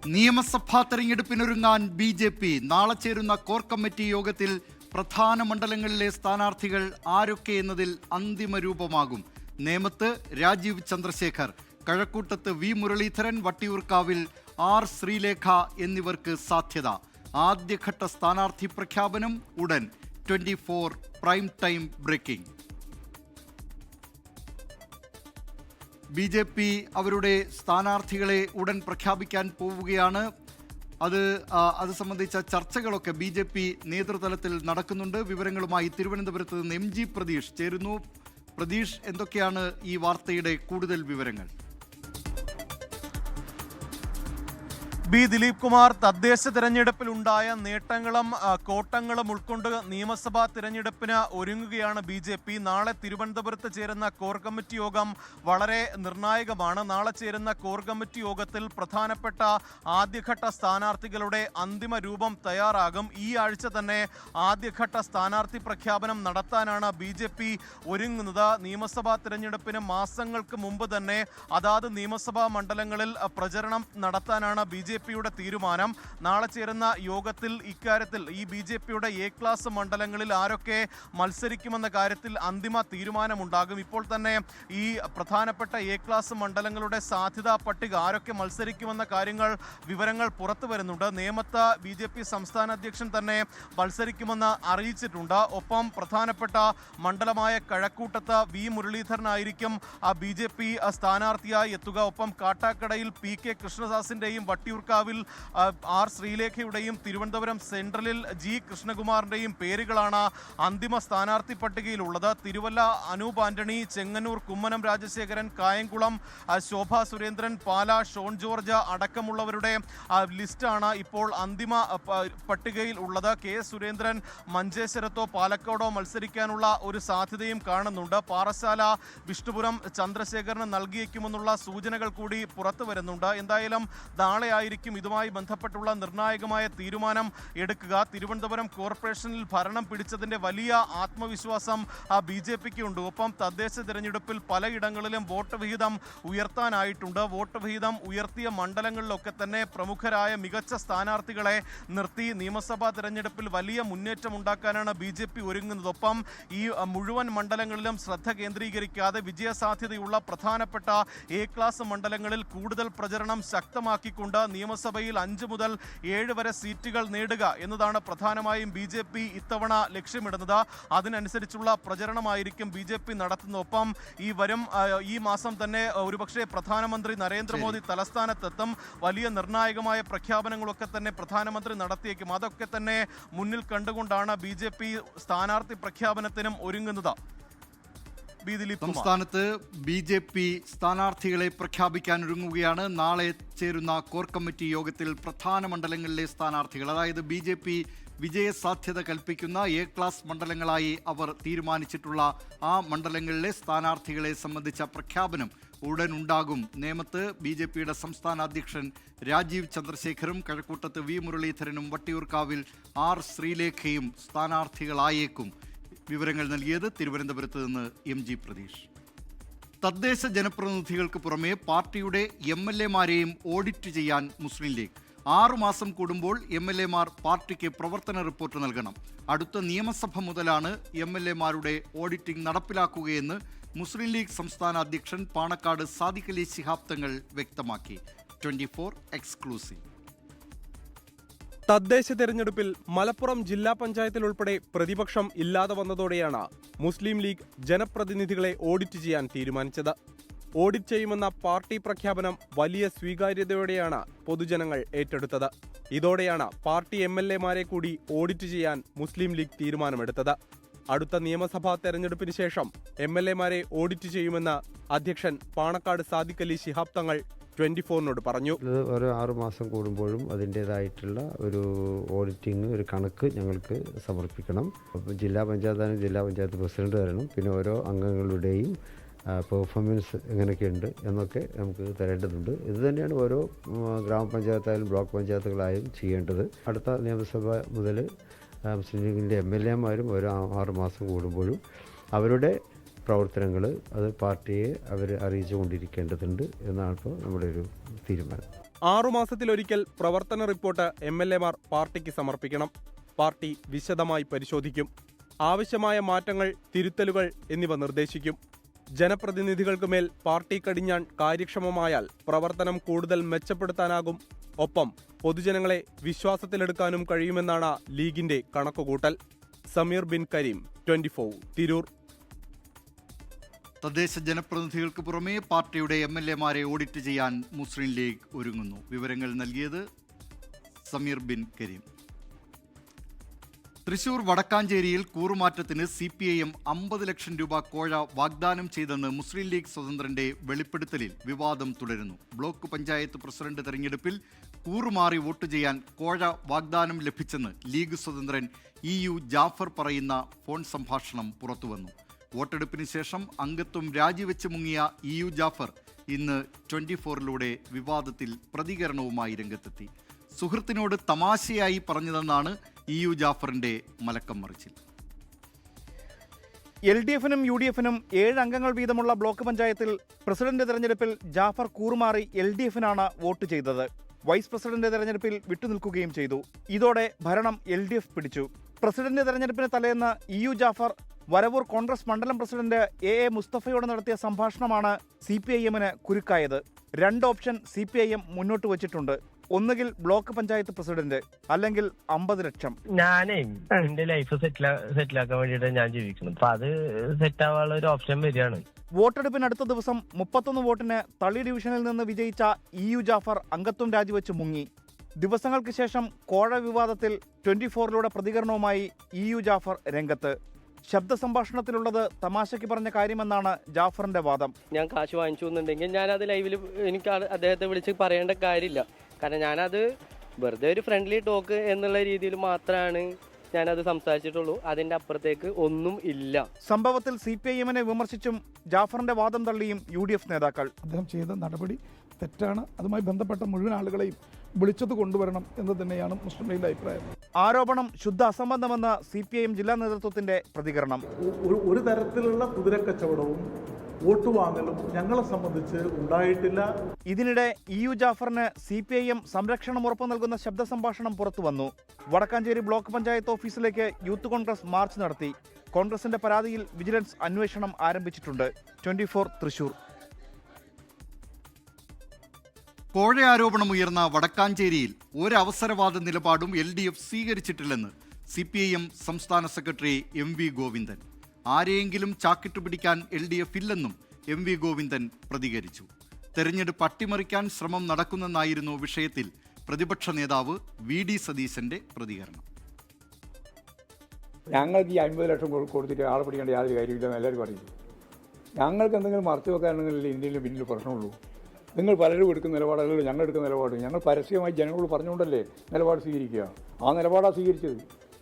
നിയമസഭാ തെരഞ്ഞെടുപ്പിനൊരുങ്ങാൻ BJP. നാളെ ചേരുന്ന കോർ കമ്മിറ്റി യോഗത്തിൽ പ്രധാന മണ്ഡലങ്ങളിലെ സ്ഥാനാർത്ഥികൾ ആരൊക്കെ എന്നതിൽ അന്തിമ രൂപമാകും. നേമത്ത് രാജീവ് ചന്ദ്രശേഖർ, കഴക്കൂട്ടത്ത് V മുരളീധരൻ, വട്ടിയൂർക്കാവിൽ R ശ്രീലേഖ എന്നിവർക്ക് സാധ്യത. ആദ്യഘട്ട സ്ഥാനാർത്ഥി പ്രഖ്യാപനം ഉടൻ. 24 പ്രൈം ടൈം ബ്രേക്കിംഗ്. BJP അവരുടെ സ്ഥാനാർത്ഥികളെ ഉടൻ പ്രഖ്യാപിക്കാൻ പോവുകയാണ്. അത് സംബന്ധിച്ച ചർച്ചകളൊക്കെ BJP നേതൃതലത്തിൽ നടക്കുന്നുണ്ട്. വിവരങ്ങളുമായി തിരുവനന്തപുരത്ത് നിന്ന് MG പ്രതീഷ് ചേരുന്നു. പ്രതീഷ്, എന്തൊക്കെയാണ് ഈ വാർത്തയുടെ കൂടുതൽ വിവരങ്ങൾ? ദിലീപ് കുമാർ, തദ്ദേശ തെരഞ്ഞെടുപ്പിൽ ഉണ്ടായ നേട്ടങ്ങളും കോട്ടങ്ങളും ഉൾക്കൊണ്ട് നിയമസഭാ തിരഞ്ഞെടുപ്പിന് ഒരുങ്ങുകയാണ് BJP. നാളെ തിരുവനന്തപുരത്ത് ചേരുന്ന കോർ കമ്മിറ്റി യോഗം വളരെ നിർണായകമാണ്. നാളെ ചേരുന്ന കോർ കമ്മിറ്റി യോഗത്തിൽ പ്രധാനപ്പെട്ട ആദ്യഘട്ട സ്ഥാനാർത്ഥികളുടെ അന്തിമ രൂപം തയ്യാറാകും. ഈ ആഴ്ച തന്നെ ആദ്യഘട്ട സ്ഥാനാർത്ഥി പ്രഖ്യാപനം നടത്താനാണ് BJP ഒരുങ്ങുന്നത്. നിയമസഭാ തിരഞ്ഞെടുപ്പിന് മാസങ്ങൾക്ക് മുമ്പ് തന്നെ അതാത് നിയമസഭാ മണ്ഡലങ്ങളിൽ പ്രചരണം നടത്താനാണ് BJPയുടെ തീരുമാനം. നാളെ ചേരുന്ന യോഗത്തിൽ ഇക്കാര്യത്തിൽ ഈ BJPയുടെ A ക്ലാസ് മണ്ഡലങ്ങളിൽ ആരൊക്കെ മത്സരിക്കുമെന്ന കാര്യത്തിൽ അന്തിമ തീരുമാനമുണ്ടാകും. ഇപ്പോൾ തന്നെ ഈ പ്രധാനപ്പെട്ട A ക്ലാസ് മണ്ഡലങ്ങളുടെ സാധ്യതാ പട്ടിക, ആരൊക്കെ മത്സരിക്കുമെന്ന വിവരങ്ങൾ പുറത്തു വരുന്നുണ്ട്. നേമത്ത് BJP സംസ്ഥാന അധ്യക്ഷൻ തന്നെ മത്സരിക്കുമെന്ന് അറിയിച്ചിട്ടുണ്ട്. ഒപ്പം പ്രധാനപ്പെട്ട മണ്ഡലമായ കഴക്കൂട്ടത്ത് V മുരളീധരനായിരിക്കും BJP സ്ഥാനാർത്ഥിയായി എത്തുക. ഒപ്പം കാട്ടാക്കടയിൽ PK കൃഷ്ണദാസിന്റെയും വട്ടിയൂർക്കാവിൽ R ശ്രീലേഖയുടെയും തിരുവനന്തപുരം സെൻട്രലിൽ G കൃഷ്ണകുമാറിന്റെയും പേരുകളാണ് അന്തിമ സ്ഥാനാർത്ഥി പട്ടികയിലുള്ളത്. തിരുവല്ല അനൂപ് ആന്റണി, ചെങ്ങന്നൂർ കുമ്മനം രാജശേഖരൻ, കായംകുളം ശോഭ സുരേന്ദ്രൻ, പാല ഷോൺ ജോർജ് അടക്കമുള്ളവരുടെ ലിസ്റ്റാണ് ഇപ്പോൾ അന്തിമ പട്ടികയിൽ ഉള്ളത്. K സുരേന്ദ്രൻ മഞ്ചേശ്വരത്തോ പാലക്കാടോ മത്സരിക്കാനുള്ള ഒരു സാധ്യതയും കാണുന്നുണ്ട്. പാറശാല വിഷ്ണുപുരം ചന്ദ്രശേഖരന് നൽകിയേക്കുമെന്നുള്ള സൂചനകൾ കൂടി പുറത്തു വരുന്നുണ്ട്. എന്തായാലും നാളെയായിരിക്കും ഇതുമായി ബന്ധപ്പെട്ടുള്ള നിർണായകമായ തീരുമാനം എടുക്കുക. തിരുവനന്തപുരം കോർപ്പറേഷനിൽ ഭരണം പിടിച്ചതിന്റെ വലിയ ആത്മവിശ്വാസം BJPക്ക് ഉണ്ട്. ഒപ്പം തദ്ദേശ തിരഞ്ഞെടുപ്പിൽ പലയിടങ്ങളിലും വോട്ട് വിഹിതം ഉയർത്താനായിട്ടുണ്ട്. വോട്ട് വിഹിതം ഉയർത്തിയ മണ്ഡലങ്ങളിലൊക്കെ തന്നെ പ്രമുഖരായ മികച്ച സ്ഥാനാർത്ഥികളെ നിർത്തി നിയമസഭാ തിരഞ്ഞെടുപ്പിൽ വലിയ മുന്നേറ്റം ഉണ്ടാക്കാനാണ് BJP ഒരുങ്ങുന്നത്. ഒപ്പം ഈ മുഴുവൻ മണ്ഡലങ്ങളിലും ശ്രദ്ധ കേന്ദ്രീകരിക്കാതെ വിജയസാധ്യതയുള്ള പ്രധാനപ്പെട്ട A ക്ലാസ് മണ്ഡലങ്ങളിൽ കൂടുതൽ പ്രചരണം ശക്തമാക്കിക്കൊണ്ട് നിയമസഭയിൽ 5 മുതൽ 7 വരെ സീറ്റുകൾ നേടുക എന്നതാണ് പ്രധാനമായും BJP ഇത്തവണ ലക്ഷ്യമിടുന്നത്. അതിനനുസരിച്ചുള്ള പ്രചരണമായിരിക്കും BJP നടത്തുന്നത്. ഒപ്പം ഈ മാസം തന്നെ ഒരുപക്ഷെ പ്രധാനമന്ത്രി നരേന്ദ്രമോദി തലസ്ഥാനത്തെത്തും. വലിയ നിർണായകമായ പ്രഖ്യാപനങ്ങളൊക്കെ തന്നെ പ്രധാനമന്ത്രി നടത്തിയേക്കും. അതൊക്കെ തന്നെ മുന്നിൽ കണ്ടുകൊണ്ടാണ് BJP സ്ഥാനാർത്ഥി പ്രഖ്യാപനത്തിനും ഒരുങ്ങുന്നത്. സംസ്ഥാനത്ത് BJP സ്ഥാനാർത്ഥികളെ പ്രഖ്യാപിക്കാനൊരുങ്ങുകയാണ്. നാളെ ചേരുന്ന കോർ കമ്മിറ്റി യോഗത്തിൽ പ്രധാന മണ്ഡലങ്ങളിലെ സ്ഥാനാർത്ഥികൾ, അതായത് BJP വിജയസാധ്യത കൽപ്പിക്കുന്ന A ക്ലാസ് മണ്ഡലങ്ങളായി അവർ തീരുമാനിച്ചിട്ടുള്ള ആ മണ്ഡലങ്ങളിലെ സ്ഥാനാർത്ഥികളെ സംബന്ധിച്ച പ്രഖ്യാപനം ഉടൻ ഉണ്ടാകും. നേമത്ത് BJPയുടെ സംസ്ഥാന അധ്യക്ഷൻ രാജീവ് ചന്ദ്രശേഖറും കഴക്കൂട്ടത്ത് V മുരളീധരനും വട്ടിയൂർക്കാവിൽ R ശ്രീലേഖയും സ്ഥാനാർത്ഥികളായേക്കും. വിവരങ്ങൾ നൽകിയത് തിരുവനന്തപുരത്ത് നിന്ന് MG പ്രതീഷ്. തദ്ദേശ ജനപ്രതിനിധികൾക്ക് പുറമെ പാർട്ടിയുടെ MLA-മാരെയും ഓഡിറ്റ് ചെയ്യാൻ മുസ്ലിം ലീഗ്. 6 മാസം കൂടുമ്പോൾ MLA-മാർ പാർട്ടിക്ക് പ്രവർത്തന റിപ്പോർട്ട് നൽകണം. അടുത്ത നിയമസഭ മുതലാണ് MLA-മാരുടെ ഓഡിറ്റിംഗ് നടപ്പിലാക്കുകയെന്ന് മുസ്ലിം ലീഗ് സംസ്ഥാന അധ്യക്ഷൻ പാണക്കാട് സാദിഖ് അലി ശിഹാബ് തങ്ങൾ വ്യക്തമാക്കി. 24 എക്സ്ക്ലൂസീവ്. തദ്ദേശ തെരഞ്ഞെടുപ്പിൽ മലപ്പുറം ജില്ലാ പഞ്ചായത്തിൽ ഉൾപ്പെടെ പ്രതിപക്ഷം ഇല്ലാതെ വന്നതോടെയാണ് മുസ്ലിം ലീഗ് ജനപ്രതിനിധികളെ ഓഡിറ്റ് ചെയ്യാൻ തീരുമാനിച്ചത്. ഓഡിറ്റ് ചെയ്യുമെന്ന പാർട്ടി പ്രഖ്യാപനം വലിയ സ്വീകാര്യതയോടെയാണ് പൊതുജനങ്ങൾ ഏറ്റെടുത്തത്. ഇതോടെയാണ് പാർട്ടി MLA-മാരെ കൂടി ഓഡിറ്റ് ചെയ്യാൻ മുസ്ലിം ലീഗ് തീരുമാനമെടുത്തത്. അടുത്ത നിയമസഭാ തെരഞ്ഞെടുപ്പിന് ശേഷം MLA-മാരെ ഓഡിറ്റ് ചെയ്യുമെന്ന് അധ്യക്ഷൻ പാണക്കാട് സാദിഖ് അലി ശിഹാബ് തങ്ങൾ 24-നോട് പറഞ്ഞു. ഓരോ 6 മാസം കൂടുമ്പോഴും അതിൻ്റേതായിട്ടുള്ള ഒരു ഓഡിറ്റിംഗ്, ഒരു കണക്ക് ഞങ്ങൾക്ക് സമർപ്പിക്കണം. ജില്ലാ പഞ്ചായത്ത് പ്രസിഡന്റ് വരണം. പിന്നെ ഓരോ അംഗങ്ങളുടെയും പെർഫോമൻസ് എങ്ങനെയൊക്കെയുണ്ട് എന്നൊക്കെ നമുക്ക് തരേണ്ടതുണ്ട്. ഇത് തന്നെയാണ് ഓരോ ഗ്രാമപഞ്ചായത്തായാലും ബ്ലോക്ക് പഞ്ചായത്തുകളായും ചെയ്യേണ്ടത്. അടുത്ത നിയമസഭ മുതൽ മുസ്ലിം ലീഗിൻ്റെ MLA-മാരും ഓരോ 6 മാസം കൂടുമ്പോഴും അവരുടെ പ്രവർത്തനങ്ങൾ അത് പാർട്ടിയെ അവർ അറിയിച്ചു കൊണ്ടിരിക്കേണ്ടതുണ്ട് എന്നാണ് ഇപ്പോൾ നമ്മുടെ ഒരു തീരുമാനം. 6 മാസത്തിലൊരിക്കൽ പ്രവർത്തന റിപ്പോർട്ട് MLA-മാർ പാർട്ടിക്ക് സമർപ്പിക്കണം. പാർട്ടി വിശദമായി പരിശോധിക്കും. ആവശ്യമായ മാറ്റങ്ങൾ, തിരുത്തലുകൾ എന്നിവ നിർദ്ദേശിക്കും. ജനപ്രതിനിധികൾക്ക് മേൽ പാർട്ടി കടിഞ്ഞാൺ കാര്യക്ഷമമായാൽ പ്രവർത്തനം കൂടുതൽ മെച്ചപ്പെടുത്താനാകും. ഒപ്പം പൊതുജനങ്ങളെ വിശ്വാസത്തിലെടുക്കാനും കഴിയുമെന്നാണ് ലീഗിന്റെ കണക്കുകൂട്ടൽ. സമീർ ബിൻ കരീം, 24, തിരൂർ. തദ്ദേശ ജനപ്രതിനിധികൾക്ക് പുറമെ പാർട്ടിയുടെ MLA-മാരെ ഓഡിറ്റ് ചെയ്യാൻ മുസ്ലിം ലീഗ് ഒരുങ്ങുന്നു. വിവരങ്ങൾ നൽകിയത് സമീർ ബിൻ കരീം. തൃശൂർ വടക്കാഞ്ചേരിയിൽ കൂറുമാറ്റത്തിന് CPIM 50 ലക്ഷം രൂപ കോഴ വാഗ്ദാനം ചെയ്തെന്ന് മുസ്ലിം ലീഗ് സ്വതന്ത്രന്റെ വെളിപ്പെടുത്തലിൽ വിവാദം തുടരുന്നു. ബ്ലോക്ക് പഞ്ചായത്ത് പ്രസിഡന്റ് തെരഞ്ഞെടുപ്പിൽ കൂറുമാറി വോട്ട് ചെയ്യാൻ കോഴ വാഗ്ദാനം ലഭിച്ചെന്ന് ലീഗ് സ്വതന്ത്രൻ EU ജാഫർ പറയുന്ന ഫോൺ സംഭാഷണം പുറത്തുവന്നു. വോട്ടെടുപ്പിന് ശേഷം അംഗത്വം രാജിവെച്ച് മുങ്ങിയ EU ജാഫർ ഇന്ന് 24-ലൂടെ വിവാദത്തിൽ പ്രതികരണവുമായി രംഗത്തെത്തി. സുഹൃത്തിനോട് തമാശയായി പറഞ്ഞതെന്നാണ് EU ജാഫറിന്റെ മലക്കം മറിച്ചിൽ. LDF-നും UDF-നും 7 അംഗങ്ങൾ വീതമുള്ള ബ്ലോക്ക് പഞ്ചായത്തിൽ പ്രസിഡന്റ് തെരഞ്ഞെടുപ്പിൽ ജാഫർ കൂറുമാറി LDF-നാണ് വോട്ട് ചെയ്തത്. വൈസ് പ്രസിഡന്റ് തെരഞ്ഞെടുപ്പിൽ വിട്ടുനിൽക്കുകയും ചെയ്തു. ഇതോടെ ഭരണം LDF പിടിച്ചു. പ്രസിഡന്റ് തെരഞ്ഞെടുപ്പിന് തലേന്ന് EU ജാഫർ വരവൂർ കോൺഗ്രസ് മണ്ഡലം പ്രസിഡന്റ് AA മുസ്തഫയോട് നടത്തിയ സംഭാഷണമാണ് CPIM-ന് കുരുക്കായത്. 2 ഓപ്ഷൻ CPIM മുന്നോട്ട് വച്ചിട്ടുണ്ട്. ഒന്നുകിൽ ബ്ലോക്ക് പഞ്ചായത്ത് പ്രസിഡന്റ്, അല്ലെങ്കിൽ 50 ലക്ഷം. ഞാനേ എന്റെ ലൈഫ് സെറ്റിലാക്കാൻ വേണ്ടിയിട്ട് ഞാൻ ജീവിക്കുന്നു. അപ്പൊ അത് സെറ്റ് ആവാനുള്ള ഒരു ഓപ്ഷൻ വരികയാണ്. വോട്ടെടുപ്പിന് അടുത്ത ദിവസം 31 വോട്ടിന് തളി ഡിവിഷനിൽ നിന്ന് വിജയിച്ച EU ജാഫർ അംഗത്വം രാജിവെച്ച് മുങ്ങി. ദിവസങ്ങൾക്ക് ശേഷം കോഴ വിവാദത്തിൽ 24-ലൂടെ പ്രതികരണവുമായി EU ജാഫർ രംഗത്ത്. ശബ്ദ സംഭാഷണത്തിലുള്ളത് തമാശയ്ക്ക് പറഞ്ഞ കാര്യമെന്നാണ് ജാഫറിന്റെ വാദം. ഞാൻ കാശ് വാങ്ങിച്ചു എന്നുണ്ടെങ്കിൽ ഞാനത് ലൈവിൽ എനിക്ക് അദ്ദേഹത്തെ വിളിച്ച് പറയേണ്ട കാര്യമില്ല. കാരണം ഞാനത് വെറുതെ ഒരു ഫ്രണ്ട്ലി ടോക്ക് എന്നുള്ള രീതിയിൽ മാത്രമാണ് ഞാനത് സംസാരിച്ചിട്ടുള്ളൂ. അതിൻ്റെ അപ്പുറത്തേക്ക് ഒന്നും ഇല്ല. സംഭവത്തിൽ CPIM-നെ വിമർശിച്ചും ജാഫറിന്റെ വാദം തള്ളിയും UDF നേതാക്കൾ. അദ്ദേഹം ചെയ്ത നടപടി തെറ്റാണ്. അതുമായി ബന്ധപ്പെട്ട മുഴുവൻ ആളുകളെയും വിളിച്ചത് കൊണ്ടുവരണം എന്ന് തന്നെയാണ് മുസ്ലിം ലീഗിന്റെ അഭിപ്രായം. ആരോപണം ശുദ്ധ അസംബന്ധമെന്ന് CPIM ജില്ലാ നേതൃത്വത്തിന്റെ പ്രതികരണം. ഒരു തരത്തിലുള്ള കുതിരക്കച്ചവടവും വോട്ട് വാങ്ങലും ഞങ്ങളെ സംബന്ധിച്ച് ഉണ്ടായിട്ടില്ല. ഇതിനിടെ EU ജാഫറിന് CPIM സംരക്ഷണം ഉറപ്പു നൽകുന്ന ശബ്ദ സംഭാഷണം പുറത്തു വന്നു. വടക്കാഞ്ചേരി ബ്ലോക്ക് പഞ്ചായത്ത് ഓഫീസിലേക്ക് യൂത്ത് കോൺഗ്രസ് മാർച്ച് നടത്തി. കോൺഗ്രസിന്റെ പരാതിയിൽ വിജിലൻസ് അന്വേഷണം ആരംഭിച്ചിട്ടുണ്ട്. 24 തൃശൂർ. കോഴ ആരോപണമുയർന്ന വടക്കാഞ്ചേരിയിൽ ഒരവസരവാദ നിലപാടും LDF സ്വീകരിച്ചിട്ടില്ലെന്ന് CPIM സംസ്ഥാന സെക്രട്ടറി MV ഗോവിന്ദൻ. ആരെയെങ്കിലും ചാക്കിട്ടു പിടിക്കാൻ LDF ഇല്ലെന്നും MV ഗോവിന്ദൻ പ്രതികരിച്ചു. തെരഞ്ഞെടുപ്പ് അട്ടിമറിക്കാൻ ശ്രമം നടക്കുന്നെന്നായിരുന്നു വിഷയത്തിൽ പ്രതിപക്ഷ നേതാവ് VD സതീശന്റെ പ്രതികരണം. ഞങ്ങൾക്ക് ഈ 50 ലക്ഷം കൊടുത്തിട്ട് ആളെ പിടിക്കേണ്ട യാതൊരു കാര്യമില്ലെന്ന് എല്ലാവരും അറിയിച്ചു. ഞങ്ങൾക്ക് എന്തെങ്കിലും മറച്ചു വെക്കാനെങ്കിൽ ഇന്ത്യയിൽ പിന്നിൽ പ്രശ്നമുള്ളൂ. നിങ്ങൾ പലരും എടുക്കുന്ന നിലപാടല്ലല്ലോ ഞങ്ങൾ എടുക്കുന്ന നിലപാട്. ഞങ്ങൾ പരസ്യമായി ജനങ്ങളോട് പറഞ്ഞുകൊണ്ടല്ലേ നിലപാട് സ്വീകരിക്കുക. ആ നിലപാടാണ് സ്വീകരിച്ചത്.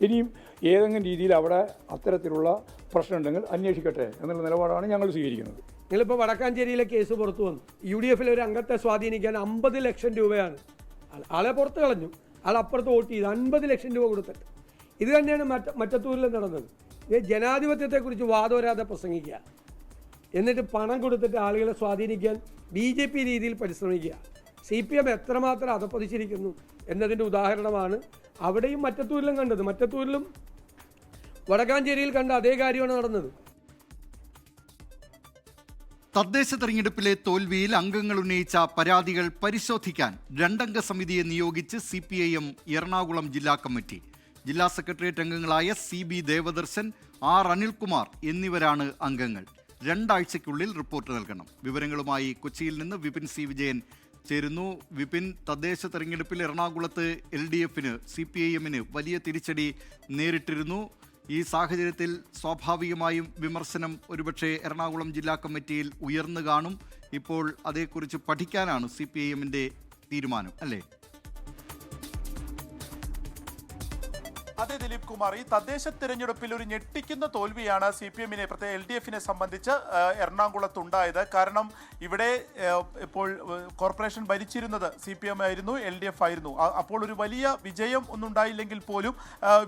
ഇനിയും ഏതെങ്കിലും രീതിയിൽ അവിടെ അത്തരത്തിലുള്ള പ്രശ്നം ഉണ്ടെങ്കിൽ അന്വേഷിക്കട്ടെ എന്നുള്ള നിലപാടാണ് ഞങ്ങൾ സ്വീകരിക്കുന്നത്. നിങ്ങളിപ്പോൾ വടക്കാഞ്ചേരിയിലെ കേസ് പുറത്തു വന്നു. UDF-ലെ ഒരു അംഗത്തെ സ്വാധീനിക്കാൻ 50 ലക്ഷം രൂപയാണ്. ആളെ പുറത്ത് കളഞ്ഞു, ആളപ്പുറത്ത് വോട്ട് ചെയ്ത് 50 ലക്ഷം രൂപ കൊടുത്തിട്ട്. ഇത് തന്നെയാണ് മറ്റത്തൂരിൽ നടന്നത്. ജനാധിപത്യത്തെക്കുറിച്ച് വാദോരാതെ പ്രസംഗിക്കുക, എന്നിട്ട് പണം കൊടുത്തിട്ട് ആളുകളെ സ്വാധീനിക്കാൻ BJP രീതിയിൽ പരിശ്രമിക്കുക. CPM എത്രമാത്രം അധപ്പതിച്ചിരിക്കുന്നു എന്നതിൻ്റെ ഉദാഹരണമാണ് അവിടെയും മറ്റത്തൂരിലും കണ്ടത്. മറ്റത്തൂരിലും വടക്കാഞ്ചേരിയിൽ കണ്ട അതേ കാര്യമാണ് നടന്നത്. തദ്ദേശ തെരഞ്ഞെടുപ്പിലെ തോൽവിയിൽ അംഗങ്ങൾ ഉന്നയിച്ച പരാതികൾ പരിശോധിക്കാൻ 2-അംഗ സമിതിയെ നിയോഗിച്ച് CPIM എറണാകുളം ജില്ലാ കമ്മിറ്റി. ജില്ലാ സെക്രട്ടേറിയറ്റ് അംഗങ്ങളായ CB ദേവദർശൻ, R അനിൽകുമാർ എന്നിവരാണ് അംഗങ്ങൾ. 2 ആഴ്ചയ്ക്കുള്ളിൽ റിപ്പോർട്ട് നൽകണം. വിവരങ്ങളുമായി കൊച്ചിയിൽ നിന്ന് വിപിൻ C വിജയൻ ചേരുന്നു. വിപിൻ, തദ്ദേശ തെരഞ്ഞെടുപ്പിൽ എറണാകുളത്ത് LDF-ന് CPIM-ന് വലിയ തിരിച്ചടി നേരിട്ടിരുന്നു. ഈ സാഹചര്യത്തിൽ സ്വാഭാവികമായും വിമർശനം ഒരുപക്ഷെ എറണാകുളം ജില്ലാ കമ്മിറ്റിയിൽ ഉയർന്നു കാണും. ഇപ്പോൾ അതേക്കുറിച്ച് പഠിക്കാനാണ് CPIM-ന്റെ തീരുമാനം, അല്ലേ? അതെ ദിലീപ് കുമാർ, ഈ തദ്ദേശ തിരഞ്ഞെടുപ്പിൽ ഒരു ഞെട്ടിക്കുന്ന തോൽവിയാണ് CPM-നെ പ്രത്യേക LDF-നെ സംബന്ധിച്ച് എറണാകുളത്തുണ്ടായത്. കാരണം ഇവിടെ ഇപ്പോൾ കോർപ്പറേഷൻ ഭരിച്ചിരുന്നത് CPM ആയിരുന്നു, LDF ആയിരുന്നു. അപ്പോൾ ഒരു വലിയ വിജയം ഒന്നും ഉണ്ടായില്ലെങ്കിൽ പോലും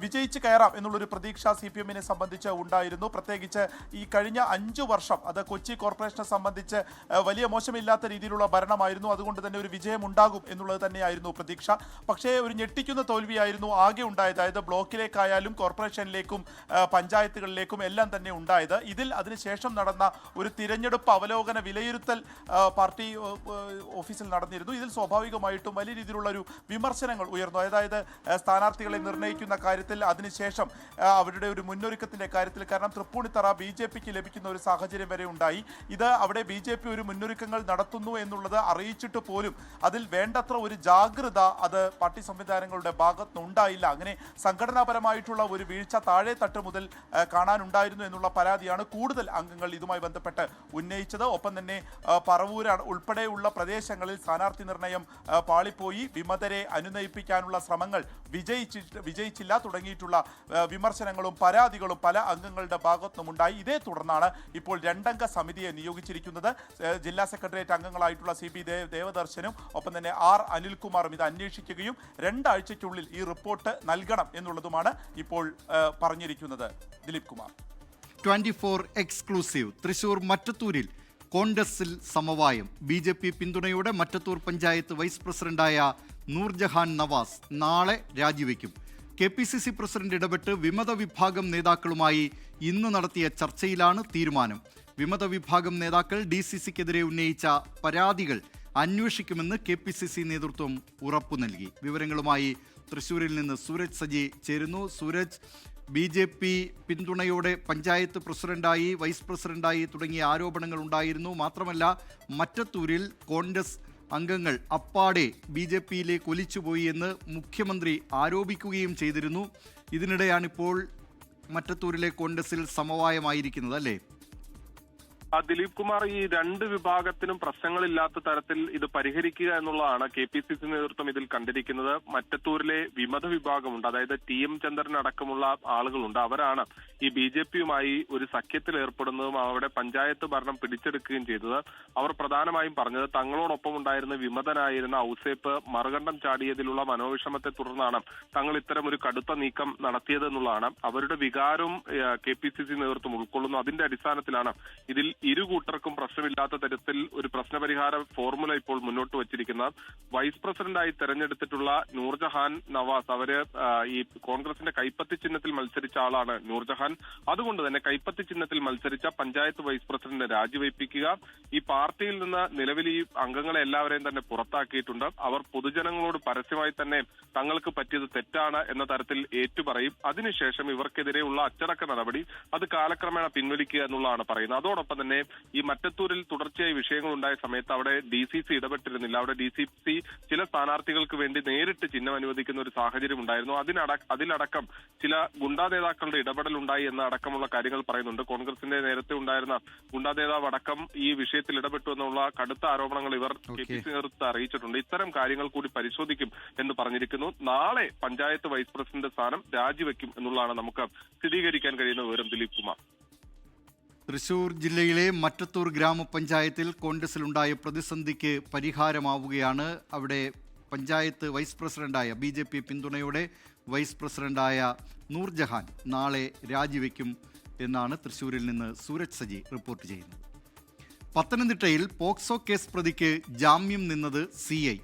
വിജയിച്ച് കയറാം എന്നുള്ളൊരു പ്രതീക്ഷ CPM-നെ സംബന്ധിച്ച് ഉണ്ടായിരുന്നു. പ്രത്യേകിച്ച് ഈ കഴിഞ്ഞ 5 വർഷം അത് കൊച്ചി കോർപ്പറേഷനെ സംബന്ധിച്ച് വലിയ മോശമില്ലാത്ത രീതിയിലുള്ള ഭരണമായിരുന്നു. അതുകൊണ്ട് തന്നെ ഒരു വിജയം ഉണ്ടാകും എന്നുള്ളത് തന്നെയായിരുന്നു പ്രതീക്ഷ. പക്ഷേ ഒരു ഞെട്ടിക്കുന്ന തോൽവിയായിരുന്നു ആകെ ഉണ്ടായത്. അതായത് ബ്ലോക്കിലേക്കായാലും കോർപ്പറേഷനിലേക്കും പഞ്ചായത്തുകളിലേക്കും എല്ലാം തന്നെ ഉണ്ടായത്. ഇതിൽ അതിനുശേഷം നടന്ന ഒരു തിരഞ്ഞെടുപ്പ് അവലോകന വിലയിരുത്തൽ പാർട്ടി ഓഫീസിൽ നടന്നിരുന്നു. ഇതിൽ സ്വാഭാവികമായിട്ടും വലിയ രീതിയിലുള്ള ഒരു വിമർശനങ്ങൾ ഉയർന്നു. അതായത് സ്ഥാനാർത്ഥികളെ നിർണ്ണയിക്കുന്ന കാര്യത്തിൽ, അതിനുശേഷം അവരുടെ ഒരു മുന്നൊരുക്കത്തിൻ്റെ കാര്യത്തിൽ. കാരണം തൃപ്പൂണിത്തറ BJPക്ക് ലഭിക്കുന്ന ഒരു സാഹചര്യം വരെ ഉണ്ടായി. ഇത് അവിടെ BJP ഒരു മുന്നൊരുക്കങ്ങൾ നടത്തുന്നു എന്നുള്ളത് അറിയിച്ചിട്ട് പോലും അതിൽ വേണ്ടത്ര ഒരു ജാഗ്രത അത് പാർട്ടി സംവിധാനങ്ങളുടെ ഭാഗത്തുനിന്നുണ്ടായില്ല. അങ്ങനെ സംഘടനാപരമായിട്ടുള്ള ഒരു വീഴ്ച താഴെ തട്ട് മുതൽ കാണാനുണ്ടായിരുന്നു എന്നുള്ള പരാതിയാണ് കൂടുതൽ അംഗങ്ങൾ ഇതുമായി ബന്ധപ്പെട്ട് ഉന്നയിച്ചത്. ഒപ്പം തന്നെ പറവൂർ ഉൾപ്പെടെയുള്ള പ്രദേശങ്ങളിൽ സ്ഥാനാർത്ഥി നിർണയം പാളിപ്പോയി, വിമതരെ അനുനയിപ്പിക്കാനുള്ള ശ്രമങ്ങൾ വിജയിച്ചില്ല തുടങ്ങിയിട്ടുള്ള വിമർശനങ്ങളും പരാതികളും പല അംഗങ്ങളുടെ ഭാഗത്തുനിന്നുണ്ടായി. ഇതേ തുടർന്നാണ് ഇപ്പോൾ 2 അംഗ സമിതിയെ നിയോഗിച്ചിരിക്കുന്നത്. ജില്ലാ സെക്രട്ടേറിയറ്റ് അംഗങ്ങളായിട്ടുള്ള CP ദേവദർശനും ഒപ്പം തന്നെ R അനിൽകുമാറും ഇത് അന്വേഷിക്കുകയും 2 ആഴ്ചയ്ക്കുള്ളിൽ ഈ റിപ്പോർട്ട് നൽകണം എന്നുള്ളതുമാണ് ഇപ്പോൾ പറഞ്ഞിരിക്കുന്നത്. ദിലീപ് കുമാർ, 24 എക്സ്ക്ലൂസീവ്. തൃശൂർ മറ്റത്തൂരിൽ കോൺഗ്രസിൽ സമവായം. BJP പിന്തുണയോടെ മറ്റത്തൂർ പഞ്ചായത്ത് വൈസ് പ്രസിഡന്റായ നൂർജഹാൻ നവാസ് നാളെ രാജിവെക്കും. KPCC പ്രസിഡന്റ് ഇടപെട്ട് വിമത വിഭാഗം നേതാക്കളുമായി ഇന്ന് നടത്തിയ ചർച്ചയിലാണ് തീരുമാനം. വിമത വിഭാഗം നേതാക്കൾ DCCക്കെതിരെ ഉന്നയിച്ച പരാതികൾ അന്വേഷിക്കുമെന്ന് KPCC നേതൃത്വം ഉറപ്പു നൽകി. വിവരങ്ങളുമായി തൃശ്ശൂരിൽ നിന്ന് സൂരജ് സജി ചേരുന്നു. സൂരജ്, BJP പിന്തുണയോടെ പഞ്ചായത്ത് പ്രസിഡന്റായി, വൈസ് പ്രസിഡന്റായി തുടങ്ങിയ ആരോപണങ്ങൾ ഉണ്ടായിരുന്നു. മാത്രമല്ല മറ്റത്തൂരിൽ കോൺഗ്രസ് അംഗങ്ങൾ അപ്പാടെ BJPയിലേക്ക് ഒലിച്ചുപോയി എന്ന് മുഖ്യമന്ത്രി ആരോപിക്കുകയും ചെയ്തിരുന്നു. ഇതിനിടെയാണിപ്പോൾ മറ്റത്തൂരിലെ കോൺഗ്രസിൽ സമവായമായിരിക്കുന്നത്, അല്ലേ? ദിലീപ് കുമാർ, ഈ 2 വിഭാഗത്തിനും പ്രശ്നങ്ങളില്ലാത്ത തരത്തിൽ ഇത് പരിഹരിക്കുക എന്നുള്ളതാണ് KPCC നേതൃത്വം ഇതിൽ കണ്ടിരിക്കുന്നത്. മറ്റത്തൂരിലെ വിമത വിഭാഗമുണ്ട്, അതായത് TM ചന്ദ്രൻ അടക്കമുള്ള ആളുകളുണ്ട്. അവരാണ് ഈ BJPയുമായി ഒരു സഖ്യത്തിൽ ഏർപ്പെടുന്നതും അവിടെ പഞ്ചായത്ത് ഭരണം പിടിച്ചെടുക്കുകയും ചെയ്തത്. അവർ പ്രധാനമായും പറഞ്ഞത് തങ്ങളോടൊപ്പം ഉണ്ടായിരുന്ന വിമതനായിരുന്ന ഔസേപ്പ് മറുകണ്ഠം ചാടിയതിലുള്ള മനോവിഷമത്തെ തുടർന്നാണ് തങ്ങൾ ഇത്തരം ഒരു കടുത്ത നീക്കം നടത്തിയതെന്നുള്ളതാണ്. അവരുടെ വികാരവും KPCC നേതൃത്വം ഉൾക്കൊള്ളുന്നു. അതിന്റെ അടിസ്ഥാനത്തിലാണ് ഇതിൽ ഇരു കൂട്ടർക്കും പ്രശ്നമില്ലാത്ത തരത്തിൽ ഒരു പ്രശ്നപരിഹാര ഫോർമുല ഇപ്പോൾ മുന്നോട്ട് വച്ചിരിക്കുന്നത്. വൈസ് പ്രസിഡന്റായി തെരഞ്ഞെടുത്തിട്ടുള്ള നൂർജഹാൻ നവാസ്, അവര് ഈ കോൺഗ്രസിന്റെ കൈപ്പത്തി ചിഹ്നത്തിൽ മത്സരിച്ച ആളാണ് നൂർജഹാൻ. അതുകൊണ്ട് തന്നെ കൈപ്പത്തി ചിഹ്നത്തിൽ മത്സരിച്ച പഞ്ചായത്ത് വൈസ് പ്രസിഡന്റിനെ രാജിവയ്പ്പിക്കുക. ഈ പാർട്ടിയിൽ നിന്ന് നിലവിൽ ഈ അംഗങ്ങളെ എല്ലാവരെയും തന്നെ പുറത്താക്കിയിട്ടുണ്ട്. അവർ പൊതുജനങ്ങളോട് പരസ്യമായി തന്നെ തങ്ങൾക്ക് പറ്റിയത് തെറ്റാണ് എന്ന തരത്തിൽ ഏറ്റുപറയും. അതിനുശേഷം ഇവർക്കെതിരെയുള്ള അച്ചടക്ക നടപടി അത് കാലക്രമേണ പിൻവലിക്കുക എന്നുള്ളതാണ് പറയുന്നത്. അതോടൊപ്പം തന്നെ ഈ മറ്റത്തൂരിൽ തുടർച്ചയായി വിഷയങ്ങൾ ഉണ്ടായ സമയത്ത് അവിടെ DCC ഇടപെട്ടിരുന്നില്ല. അവിടെ DCC ചില സ്ഥാനാർത്ഥികൾക്ക് വേണ്ടി നേരിട്ട് ചിഹ്നം അനുവദിക്കുന്ന ഒരു സാഹചര്യം ഉണ്ടായിരുന്നു. അതിലടക്കം ചില ഗുണ്ടാ നേതാക്കളുടെ ഇടപെടൽ ഉണ്ടായി എന്ന അടക്കമുള്ള കാര്യങ്ങൾ പറയുന്നുണ്ട്. കോൺഗ്രസിന്റെ നേരത്തെ ഉണ്ടായിരുന്ന ഗുണ്ടാ നേതാവ് അടക്കം ഈ വിഷയത്തിൽ ഇടപെട്ടു എന്നുള്ള കടുത്ത ആരോപണങ്ങൾ ഇവർ KPCC നേതൃത്വത്തെ അറിയിച്ചിട്ടുണ്ട്. ഇത്തരം കാര്യങ്ങൾ കൂടി പരിശോധിക്കും എന്ന് പറഞ്ഞിരിക്കുന്നു. നാളെ പഞ്ചായത്ത് വൈസ് പ്രസിഡന്റ് സ്ഥാനം രാജിവെക്കും എന്നുള്ളതാണ് നമുക്ക് സ്ഥിരീകരിക്കാൻ കഴിയുന്ന വിവരം. ദിലീപ് കുമാർ, തൃശൂർ ജില്ലയിലെ മറ്റത്തൂർ ഗ്രാമപഞ്ചായത്തിൽ കോൺഗ്രസിലുണ്ടായ പ്രതിസന്ധിക്ക് പരിഹാരമാവുകയാണ്. അവിടെ പഞ്ചായത്ത് വൈസ് പ്രസിഡന്റായ BJP പിന്തുണയോടെ വൈസ് പ്രസിഡന്റായ നൂർജഹാൻ നാളെ രാജിവെക്കും എന്നാണ് തൃശ്ശൂരിൽ നിന്ന് സൂരജ് സജി റിപ്പോർട്ട് ചെയ്യുന്നത്. പത്തനംതിട്ടയിൽ പോക്സോ കേസ് പ്രതിക്ക് ജാമ്യം നിന്നത് CI.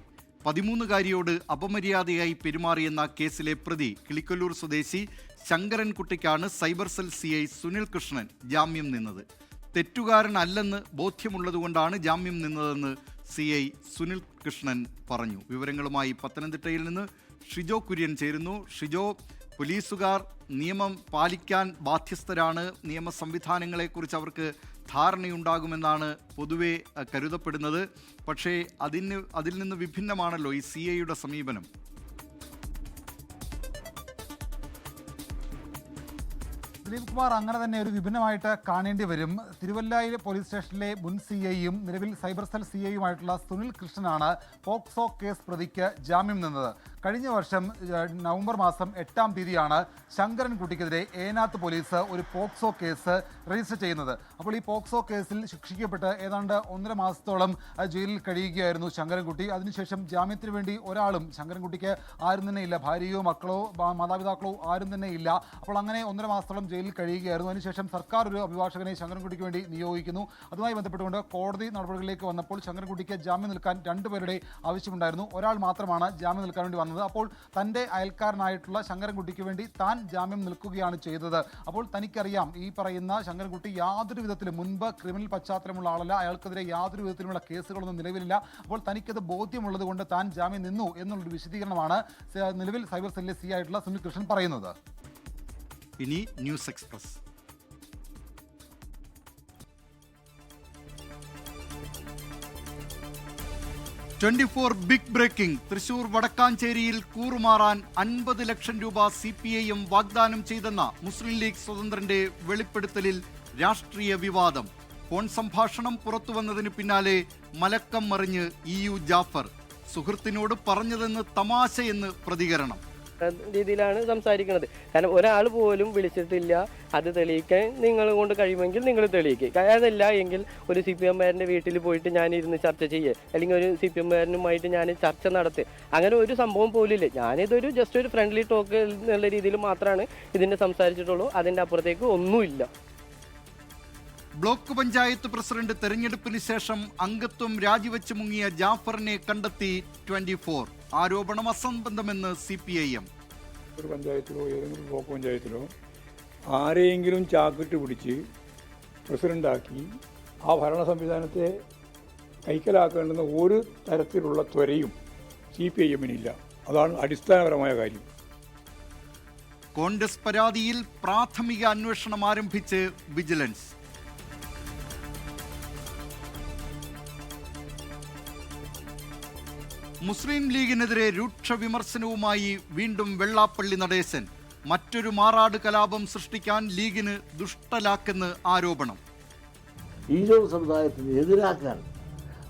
13-കാരിയോട് അപമര്യാദയായി പെരുമാറിയെന്ന കേസിലെ പ്രതി കിളിക്കൊല്ലൂർ സ്വദേശി ശങ്കരൻകുട്ടിക്കാണ് cyber cell CI Sunil Krishnan ജാമ്യം നിന്നത്. തെറ്റുകാരനല്ലെന്ന് ബോധ്യമുള്ളതുകൊണ്ടാണ് ജാമ്യം നിന്നതെന്ന് CI സുനിൽ കൃഷ്ണൻ പറഞ്ഞു. വിവരങ്ങളുമായി പത്തനംതിട്ടയിൽ നിന്ന് ഷിജോ കുര്യൻ ചേരുന്നു. ഷിജോ, പോലീസുകാർ നിയമം പാലിക്കാൻ ബാധ്യസ്ഥരാണ്. നിയമ സംവിധാനങ്ങളെക്കുറിച്ച് അവർക്ക് ധാരണയുണ്ടാകുമെന്നാണ് പൊതുവെ കരുതപ്പെടുന്നത്. പക്ഷേ അതിൽ നിന്ന് വിഭിന്നമാണല്ലോ ഈ CIയുടെ സമീപനം. ദിലീപ് കുമാർ, അങ്ങനെ തന്നെ ഒരു വിഭിന്നമായിട്ട് കാണേണ്ടി വരും. തിരുവല്ലയിലെ പോലീസ് സ്റ്റേഷനിലെ മുൻ CIയും നിലവിൽ സൈബർ സെൽ CIയുമായിട്ടുള്ള സുനിൽ കൃഷ്ണനാണ് പോക്സോ കേസ് പ്രതിക്ക് ജാമ്യം നിന്നത്. കഴിഞ്ഞ വർഷം നവംബർ മാസം 8-ാം തീയതിയാണ് ശങ്കരൻകുട്ടിക്കെതിരെ ഏനാത്ത് പോലീസ് ഒരു പോക്സോ കേസ് രജിസ്റ്റർ ചെയ്യുന്നത്. അപ്പോൾ ഈ പോക്സോ കേസിൽ ശിക്ഷിക്കപ്പെട്ട് ഏതാണ്ട് 1.5 മാസത്തോളം ജയിലിൽ കഴിയുകയായിരുന്നു ശങ്കരൻകുട്ടി. അതിനുശേഷം ജാമ്യത്തിന് വേണ്ടി ഒരാളും ശങ്കരൻകുട്ടിക്ക് ആരും തന്നെ ഇല്ല, ഭാര്യയോ മക്കളോ മാതാപിതാക്കളോ ആരും തന്നെ ഇല്ല. അപ്പോൾ അങ്ങനെ 1.5 മാസത്തോളം ജയിലിൽ കഴിയുകയായിരുന്നു. അതിനുശേഷം സർക്കാർ ഒരു അഭിഭാഷകനെ ശങ്കരൻകുട്ടിക്ക് വേണ്ടി നിയോഗിക്കുന്നു. അതുമായി ബന്ധപ്പെട്ടുകൊണ്ട് കോടതി നടപടികളിലേക്ക് വന്നപ്പോൾ ശങ്കരൻകുട്ടിക്ക് ജാമ്യം നിൽക്കാൻ 2 പേരുടെ ആവശ്യമുണ്ടായിരുന്നു. ഒരാൾ മാത്രമാണ് ജാമ്യം നിൽക്കാൻ വേണ്ടി വന്നത്. അപ്പോൾ തൻ്റെ അയൽക്കാരനായിട്ടുള്ള ശങ്കരൻകുട്ടിക്ക് വേണ്ടി താൻ ജാമ്യം നിൽക്കുകയാണ് ചെയ്തത്. അപ്പോൾ തനിക്കറിയാം ഈ പറയുന്ന ശങ്കരൻകുട്ടി യാതൊരു വിധത്തിലും മുൻപ് ക്രിമിനൽ പശ്ചാത്തലമുള്ള ആളല്ല, അയാൾക്കെതിരെ യാതൊരു വിധത്തിലുള്ള കേസുകളൊന്നും നിലവിലില്ല. അപ്പോൾ തനിക്കത് ബോധ്യമുള്ളത് കൊണ്ട് താൻ ജാമ്യം നിന്നു എന്നുള്ളൊരു വിശദീകരണമാണ് നിലവിൽ സൈബർ സെല്ലിലെ സി ആയിട്ടുള്ള സുനിൽ കൃഷ്ണൻ പറയുന്നത്. ഇനി news express. Big breaking. Thrissur വടക്കാഞ്ചേരിയിൽ കൂറുമാറാൻ 50 ലക്ഷം രൂപ CPIM വാഗ്ദാനം ചെയ്തെന്ന മുസ്ലിം ലീഗ് സ്വതന്ത്രന്റെ വെളിപ്പെടുത്തലിൽ രാഷ്ട്രീയ വിവാദം. ഫോൺ സംഭാഷണം പുറത്തുവന്നതിന് പിന്നാലെ മലക്കം മറിഞ്ഞ് EU ജാഫർ. സുഹൃത്തിനോട് പറഞ്ഞതെന്ന് തമാശയെന്ന് പ്രതികരണം. രീതിയിലാണ് സംസാരിക്കുന്നത്. കാരണം ഒരാൾ പോലും വിളിച്ചിട്ടില്ല. അത് തെളിയിക്കാൻ നിങ്ങൾ കൊണ്ട് കഴിയുമെങ്കിൽ നിങ്ങൾ തെളിയിക്കുക. അതല്ല എങ്കിൽ ഒരു CPM-കാരൻ്റെ വീട്ടിൽ പോയിട്ട് ഞാൻ ഇരുന്ന് ചർച്ച ചെയ്യേ, അല്ലെങ്കിൽ ഒരു CPM-കാരനുമായിട്ട് ഞാൻ ചർച്ച നടത്തി, അങ്ങനെ ഒരു സംഭവം പോലില്ല. ഞാനിതൊരു ജസ്റ്റ് ഒരു ഫ്രണ്ട്ലി ടോക്ക് എന്നുള്ള രീതിയിൽ മാത്രമാണ് ഇതിൻ്റെ സംസാരിച്ചിട്ടുള്ളൂ. അതിൻ്റെ അപ്പുറത്തേക്ക് ഒന്നുമില്ല. ബ്ലോക്ക് പഞ്ചായത്ത് പ്രസിഡന്റ് തെരഞ്ഞെടുപ്പിന് ശേഷം അംഗത്വം രാജിവെച്ച് മുങ്ങിയ ജാഫറിനെ കണ്ടെത്തി 24. ആരോപണം അസംബന്ധമെന്ന് CPIM. ഒരു പഞ്ചായത്തിലോ ഏതെങ്കിലും ബ്ലോക്ക് പഞ്ചായത്തിലോ ആരെയെങ്കിലും ചാക്കിട്ട് പിടിച്ച് പ്രസിഡൻ്റാക്കി ആ ഭരണ സംവിധാനത്തെ കൈക്കലാക്കേണ്ടുന്ന ഒരു തരത്തിലുള്ള ത്വരയും CPIM-നില്ല. അതാണ് അടിസ്ഥാനപരമായ കാര്യം. കോൺഗ്രസ് പരാതിയിൽ പ്രാഥമിക അന്വേഷണം ആരംഭിച്ച് വിജിലൻസ്. മുസ്ലിം ലീഗിനെതിരെ രൂക്ഷ വിമർശനവുമായി വീണ്ടും വെള്ളാപ്പള്ളി നടേശൻ. മറ്റൊരു മാറാട് കലാപം സൃഷ്ടിക്കാൻ ലീഗിന് ദുഷ്ടലാക്കെന്ന് ആരോപണം. ഈഴവ സമുദായത്തിന് എതിരാക്കാൻ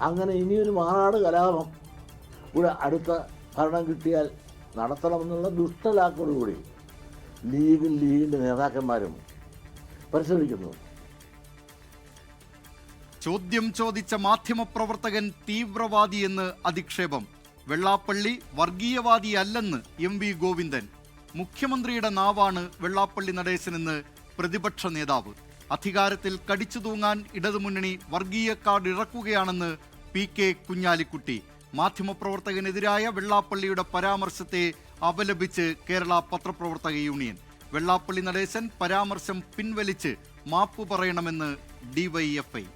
അങ്ങനെ ഇനിയൊരു മാറാട് കലാപം ഇവിടെ അടുത്ത ഭരണം കിട്ടിയാൽ നടത്തണമെന്നുള്ള ദുഷ്ടലാക്കോടുകൂടി ലീഗിൻ്റെ നേതാക്കന്മാരും പരിശ്രമിക്കുന്നു. ചോദ്യം ചോദിച്ച മാധ്യമപ്രവർത്തകൻ തീവ്രവാദിയെന്ന് അധിക്ഷേപം. വെള്ളാപ്പള്ളി വർഗീയവാദിയല്ലെന്ന് MV ഗോവിന്ദൻ. മുഖ്യമന്ത്രിയുടെ നാവാണ് വെള്ളാപ്പള്ളി നടേശനെന്ന് പ്രതിപക്ഷ നേതാവ്. അധികാരത്തിൽ കടിച്ചു തൂങ്ങാൻ ഇടതുമുന്നണി വർഗീയ കാർഡ് ഇറക്കുകയാണെന്ന് PK കുഞ്ഞാലിക്കുട്ടി. മാധ്യമപ്രവർത്തകനെതിരായ വെള്ളാപ്പള്ളിയുടെ പരാമർശത്തെ അപലപിച്ച് കേരള പത്രപ്രവർത്തക യൂണിയൻ. വെള്ളാപ്പള്ളി നടേശൻ പരാമർശം പിൻവലിച്ച് മാപ്പ് പറയണമെന്ന് DYFI.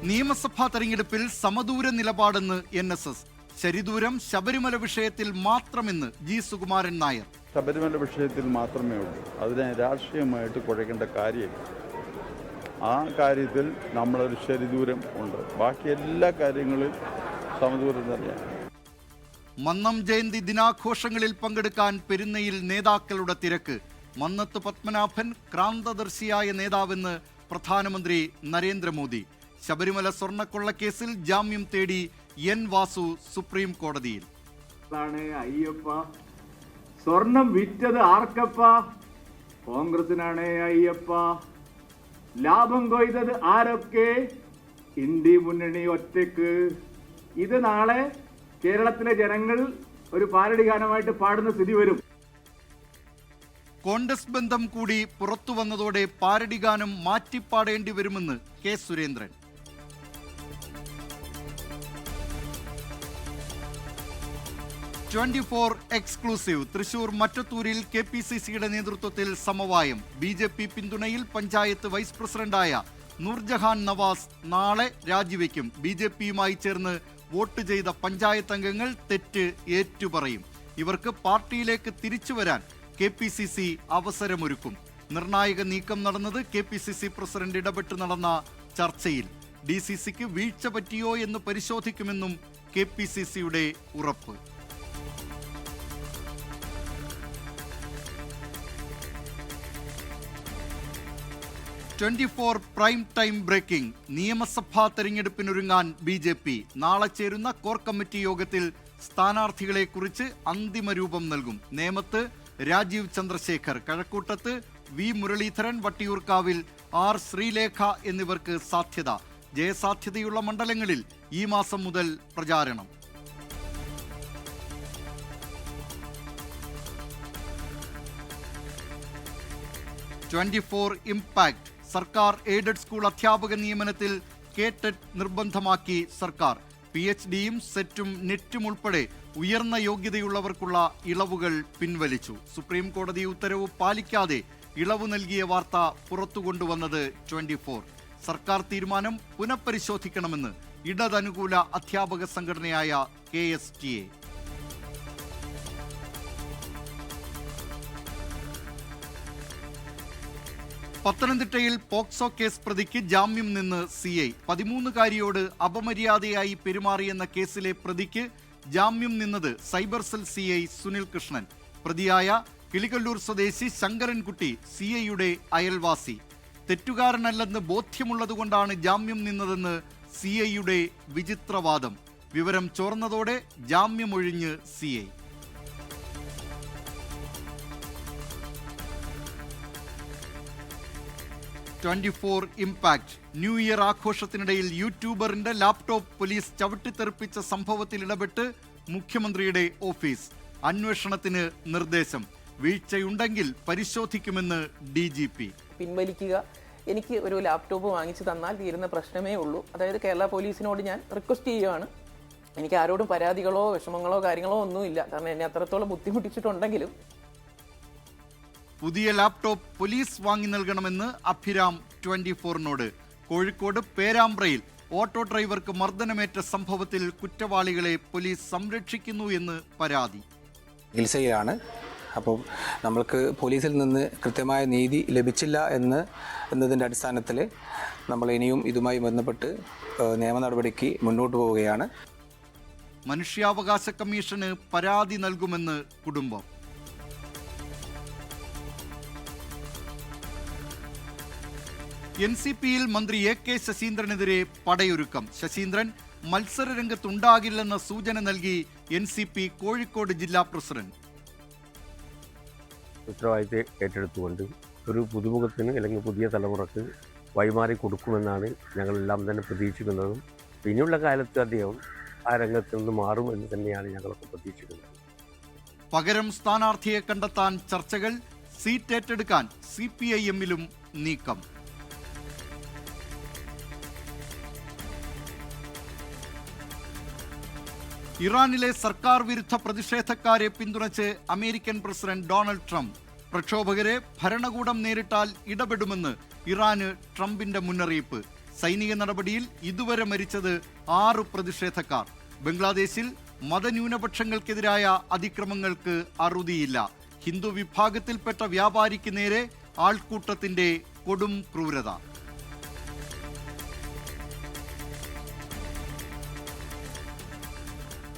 നിയമസഭാ തെരഞ്ഞെടുപ്പിൽ സമദൂര നിലപാടെന്ന് NSS. ശരിദൂരം ശബരിമല വിഷയത്തിൽ മാത്രമെന്ന് G സുകുമാരൻ നായർ. ശബരിമല വിഷയത്തിൽ മാത്രമേ ഉള്ളൂ, അതിനെ രാഷ്ട്രീയമായിട്ട് കുഴക്കേണ്ട കാര്യമില്ല. ആ കാര്യത്തിൽ നമ്മളൊരു ശരിദൂരം ഉണ്ട്, ബാക്കി എല്ലാ കാര്യങ്ങളും സമദൂരം തന്നെയാണ്. മന്നം ജയന്തി ദിനാഘോഷങ്ങളിൽ പങ്കെടുക്കാൻ പെരുന്നയിൽ നേതാക്കളുടെ തിരക്ക്. മന്നത്ത് പത്മനാഭൻ ക്രാന്തദർശിയായ നേതാവെന്ന് പ്രധാനമന്ത്രി നരേന്ദ്രമോദി. ശബരിമല സ്വർണ്ണക്കൊള്ളക്കേസിൽ ജാമ്യം തേടി N വാസു സുപ്രീം കോടതിയിൽ. അയ്യപ്പ സ്വർണം വിറ്റത് ആർക്കപ്പ? കോൺഗ്രസിനാണ് അയ്യപ്പ. ലാഭം കൊയ്തത് ആരൊക്കെ? ഇന്ത്യ മുന്നണി ഒറ്റയ്ക്ക്. ഇത് നാളെ കേരളത്തിലെ ജനങ്ങൾ ഒരു പാരടി ഗാനമായിട്ട് പാടുന്ന സ്ഥിതി വരും. കോൺഗ്രസ് ബന്ധം കൂടി പുറത്തു വന്നതോടെ പാരടി ഗാനം മാറ്റിപ്പാടേണ്ടി വരുമെന്ന് K സുരേന്ദ്രൻ. എക്സ്ക്ലൂസീവ്. തൃശൂർ മറ്റത്തൂരിൽ KPCCയുടെ നേതൃത്വത്തിൽ സമവായം. BJP പിന്തുണയിൽ പഞ്ചായത്ത് വൈസ് പ്രസിഡന്റായ നൂർജഹാൻ നവാസ് നാളെ രാജിവെക്കും. BJPയുമായി ചേർന്ന് വോട്ട് ചെയ്ത പഞ്ചായത്ത് അംഗങ്ങൾ തെറ്റ് ഏറ്റുപറയും. ഇവർക്ക് പാർട്ടിയിലേക്ക് തിരിച്ചു വരാൻ KPCC അവസരമൊരുക്കും. നിർണായക നീക്കം നടന്നത് KPCC പ്രസിഡന്റ് ഇടപെട്ട് നടന്ന ചർച്ചയിൽ. DCCക്ക് വീഴ്ച പറ്റിയോ എന്ന് പരിശോധിക്കുമെന്നും KPCCയുടെ ഉറപ്പ്. 24 പ്രൈം ടൈം ബ്രേക്കിംഗ്. നിയമസഭാ തെരഞ്ഞെടുപ്പിനൊരുങ്ങാൻ BJP. നാളെ ചേരുന്ന കോർ കമ്മിറ്റി യോഗത്തിൽ സ്ഥാനാർത്ഥികളെക്കുറിച്ച് അന്തിമ രൂപം നൽകും. നേമത്ത് രാജീവ് ചന്ദ്രശേഖർ, കഴക്കൂട്ടത്ത് V മുരളീധരൻ, വട്ടിയൂർക്കാവിൽ R ശ്രീലേഖ എന്നിവർക്ക് സാധ്യത. ജയസാധ്യതയുള്ള മണ്ഡലങ്ങളിൽ ഈ മാസം മുതൽ പ്രചാരണം. ഇംപാക്ട്. സർക്കാർ എയ്ഡഡ് സ്കൂൾ അധ്യാപക നിയമനത്തിൽ കേട്ടറ്റ് നിർബന്ധമാക്കി സർക്കാർ. PhDയും സെറ്റും നെറ്റും ഉൾപ്പെടെ ഉയർന്ന യോഗ്യതയുള്ളവർക്കുള്ള ഇളവുകൾ പിൻവലിച്ചു. സുപ്രീം കോടതി ഉത്തരവ് പാലിക്കാതെ ഇളവ് നൽകിയ വാർത്ത പുറത്തുകൊണ്ടുവന്നത് 24. സർക്കാർ തീരുമാനം പുനഃപരിശോധിക്കണമെന്ന് ഇടതനുകൂല അധ്യാപക സംഘടനയായ KSTA. പത്തനംതിട്ടയിൽ പോക്സോ കേസ് പ്രതിക്ക് ജാമ്യം നിന്ന് CI. 13കാരിയോട് അപമര്യാദയായി പെരുമാറിയെന്ന കേസിലെ പ്രതിക്ക് ജാമ്യം നിന്നത് cyber cell CI Sunil Krishnan. പ്രതിയായ കിളികല്ലൂർ സ്വദേശി ശങ്കരൻകുട്ടി CIയുടെ അയൽവാസി. തെറ്റുകാരനല്ലെന്ന് ബോധ്യമുള്ളതുകൊണ്ടാണ് ജാമ്യം നിന്നതെന്ന് CIയുടെ വിചിത്രവാദം. വിവരം ചോർന്നതോടെ ജാമ്യമൊഴിഞ്ഞ് CI. ഇംപാക്ട്. ന്യൂ ഇയർ ആഘോഷത്തിനിടയിൽ യൂട്യൂബറിന്റെ ലാപ്ടോപ്പ് പോലീസ് ചവിട്ടിത്തെറിപ്പിച്ച സംഭവത്തിൽ ഇടപെട്ട് മുഖ്യമന്ത്രിയുടെ ഓഫീസ്. അന്വേഷണത്തിന് നിർദ്ദേശം. വീഴ്ചയുണ്ടെങ്കിൽ പരിശോധിക്കുമെന്ന് DGP. പിൻവലിക്കുക. എനിക്ക് ഒരു ലാപ്ടോപ്പ് വാങ്ങിച്ചു തന്നാൽ തീരുന്ന പ്രശ്നമേ ഉള്ളൂ. അതായത് കേരള പോലീസിനോട് ഞാൻ റിക്വസ്റ്റ് ചെയ്യുകയാണ്. എനിക്ക് ആരോടും പരാതികളോ വിഷമങ്ങളോ കാര്യങ്ങളോ ഒന്നുമില്ല. കാരണം എന്നെ അത്രത്തോളം ബുദ്ധിമുട്ടിച്ചിട്ടുണ്ടെങ്കിലും പുതിയ ലാപ്ടോപ്പ് പോലീസ് വാങ്ങി നൽകണമെന്ന് അഭിരാം 24നോട്. കോഴിക്കോട് പേരാമ്പ്രയിൽ ഓട്ടോ ഡ്രൈവർക്ക് മർദ്ദനമേറ്റ സംഭവത്തിൽ കുറ്റവാളികളെ പോലീസ് സംരക്ഷിക്കുന്നു എന്ന് പരാതി. ചികിത്സയാണ്. അപ്പോൾ നമ്മൾക്ക് പോലീസിൽ നിന്ന് കൃത്യമായ നീതി ലഭിച്ചില്ല എന്നതിൻ്റെ അടിസ്ഥാനത്തിൽ നമ്മൾ ഇനിയും ഇതുമായി ബന്ധപ്പെട്ട് നിയമ നടപടിക്ക് മുന്നോട്ട് പോവുകയാണ്. മനുഷ്യാവകാശ കമ്മീഷന് പരാതി നൽകുമെന്ന് കുടുംബം. NCPയിൽ മന്ത്രി AK ശശീന്ദ്രനെതിരെ പടയൊരുക്കം. ശശീന്ദ്രൻ മത്സരരംഗത്തുണ്ടാകില്ലെന്ന സൂചന നൽകി NCP കോഴിക്കോട് ജില്ലാ പ്രസിഡന്റ്. ഉത്തരവാദിത്തം ഏറ്റെടുത്തുകൊണ്ട് ഒരു പുതുമുഖത്തിന് അല്ലെങ്കിൽ പുതിയ തലമുറക്ക് വഴിമാറി കൊടുക്കുമെന്നാണ് ഞങ്ങളെല്ലാം തന്നെ പ്രതീക്ഷിക്കുന്നതും. ഇനിയുള്ള കാലത്ത് അദ്ദേഹം ആ രംഗത്ത് നിന്ന് മാറും എന്ന് തന്നെയാണ് ഞങ്ങളൊക്കെ പ്രതീക്ഷിക്കുന്നത്. പകരം സ്ഥാനാർത്ഥിയെ കണ്ടെത്താൻ ചർച്ചകൾ. സീറ്റ് ഏറ്റെടുക്കാൻ CPIMലും നീക്കം. ഇറാനിലെ സർക്കാർ വിരുദ്ധ പ്രതിഷേധക്കാരെ പിന്തുണച്ച് അമേരിക്കൻ പ്രസിഡന്റ് ഡൊണാൾഡ് ട്രംപ്. പ്രക്ഷോഭകരെ ഭരണകൂടം നേരിട്ടാൽ ഇടപെടുമെന്ന് ഇറാന് ട്രംപിന്റെ മുന്നറിയിപ്പ്. സൈനിക നടപടിയിൽ ഇതുവരെ മരിച്ചത് 6 പ്രതിഷേധക്കാർ. ബംഗ്ലാദേശിൽ മതന്യൂനപക്ഷങ്ങൾക്കെതിരായ അതിക്രമങ്ങൾക്ക് അറുതിയില്ല. ഹിന്ദു വിഭാഗത്തിൽപ്പെട്ട വ്യാപാരിക്ക് നേരെ ആൾക്കൂട്ടത്തിന്റെ കൊടും ക്രൂരത.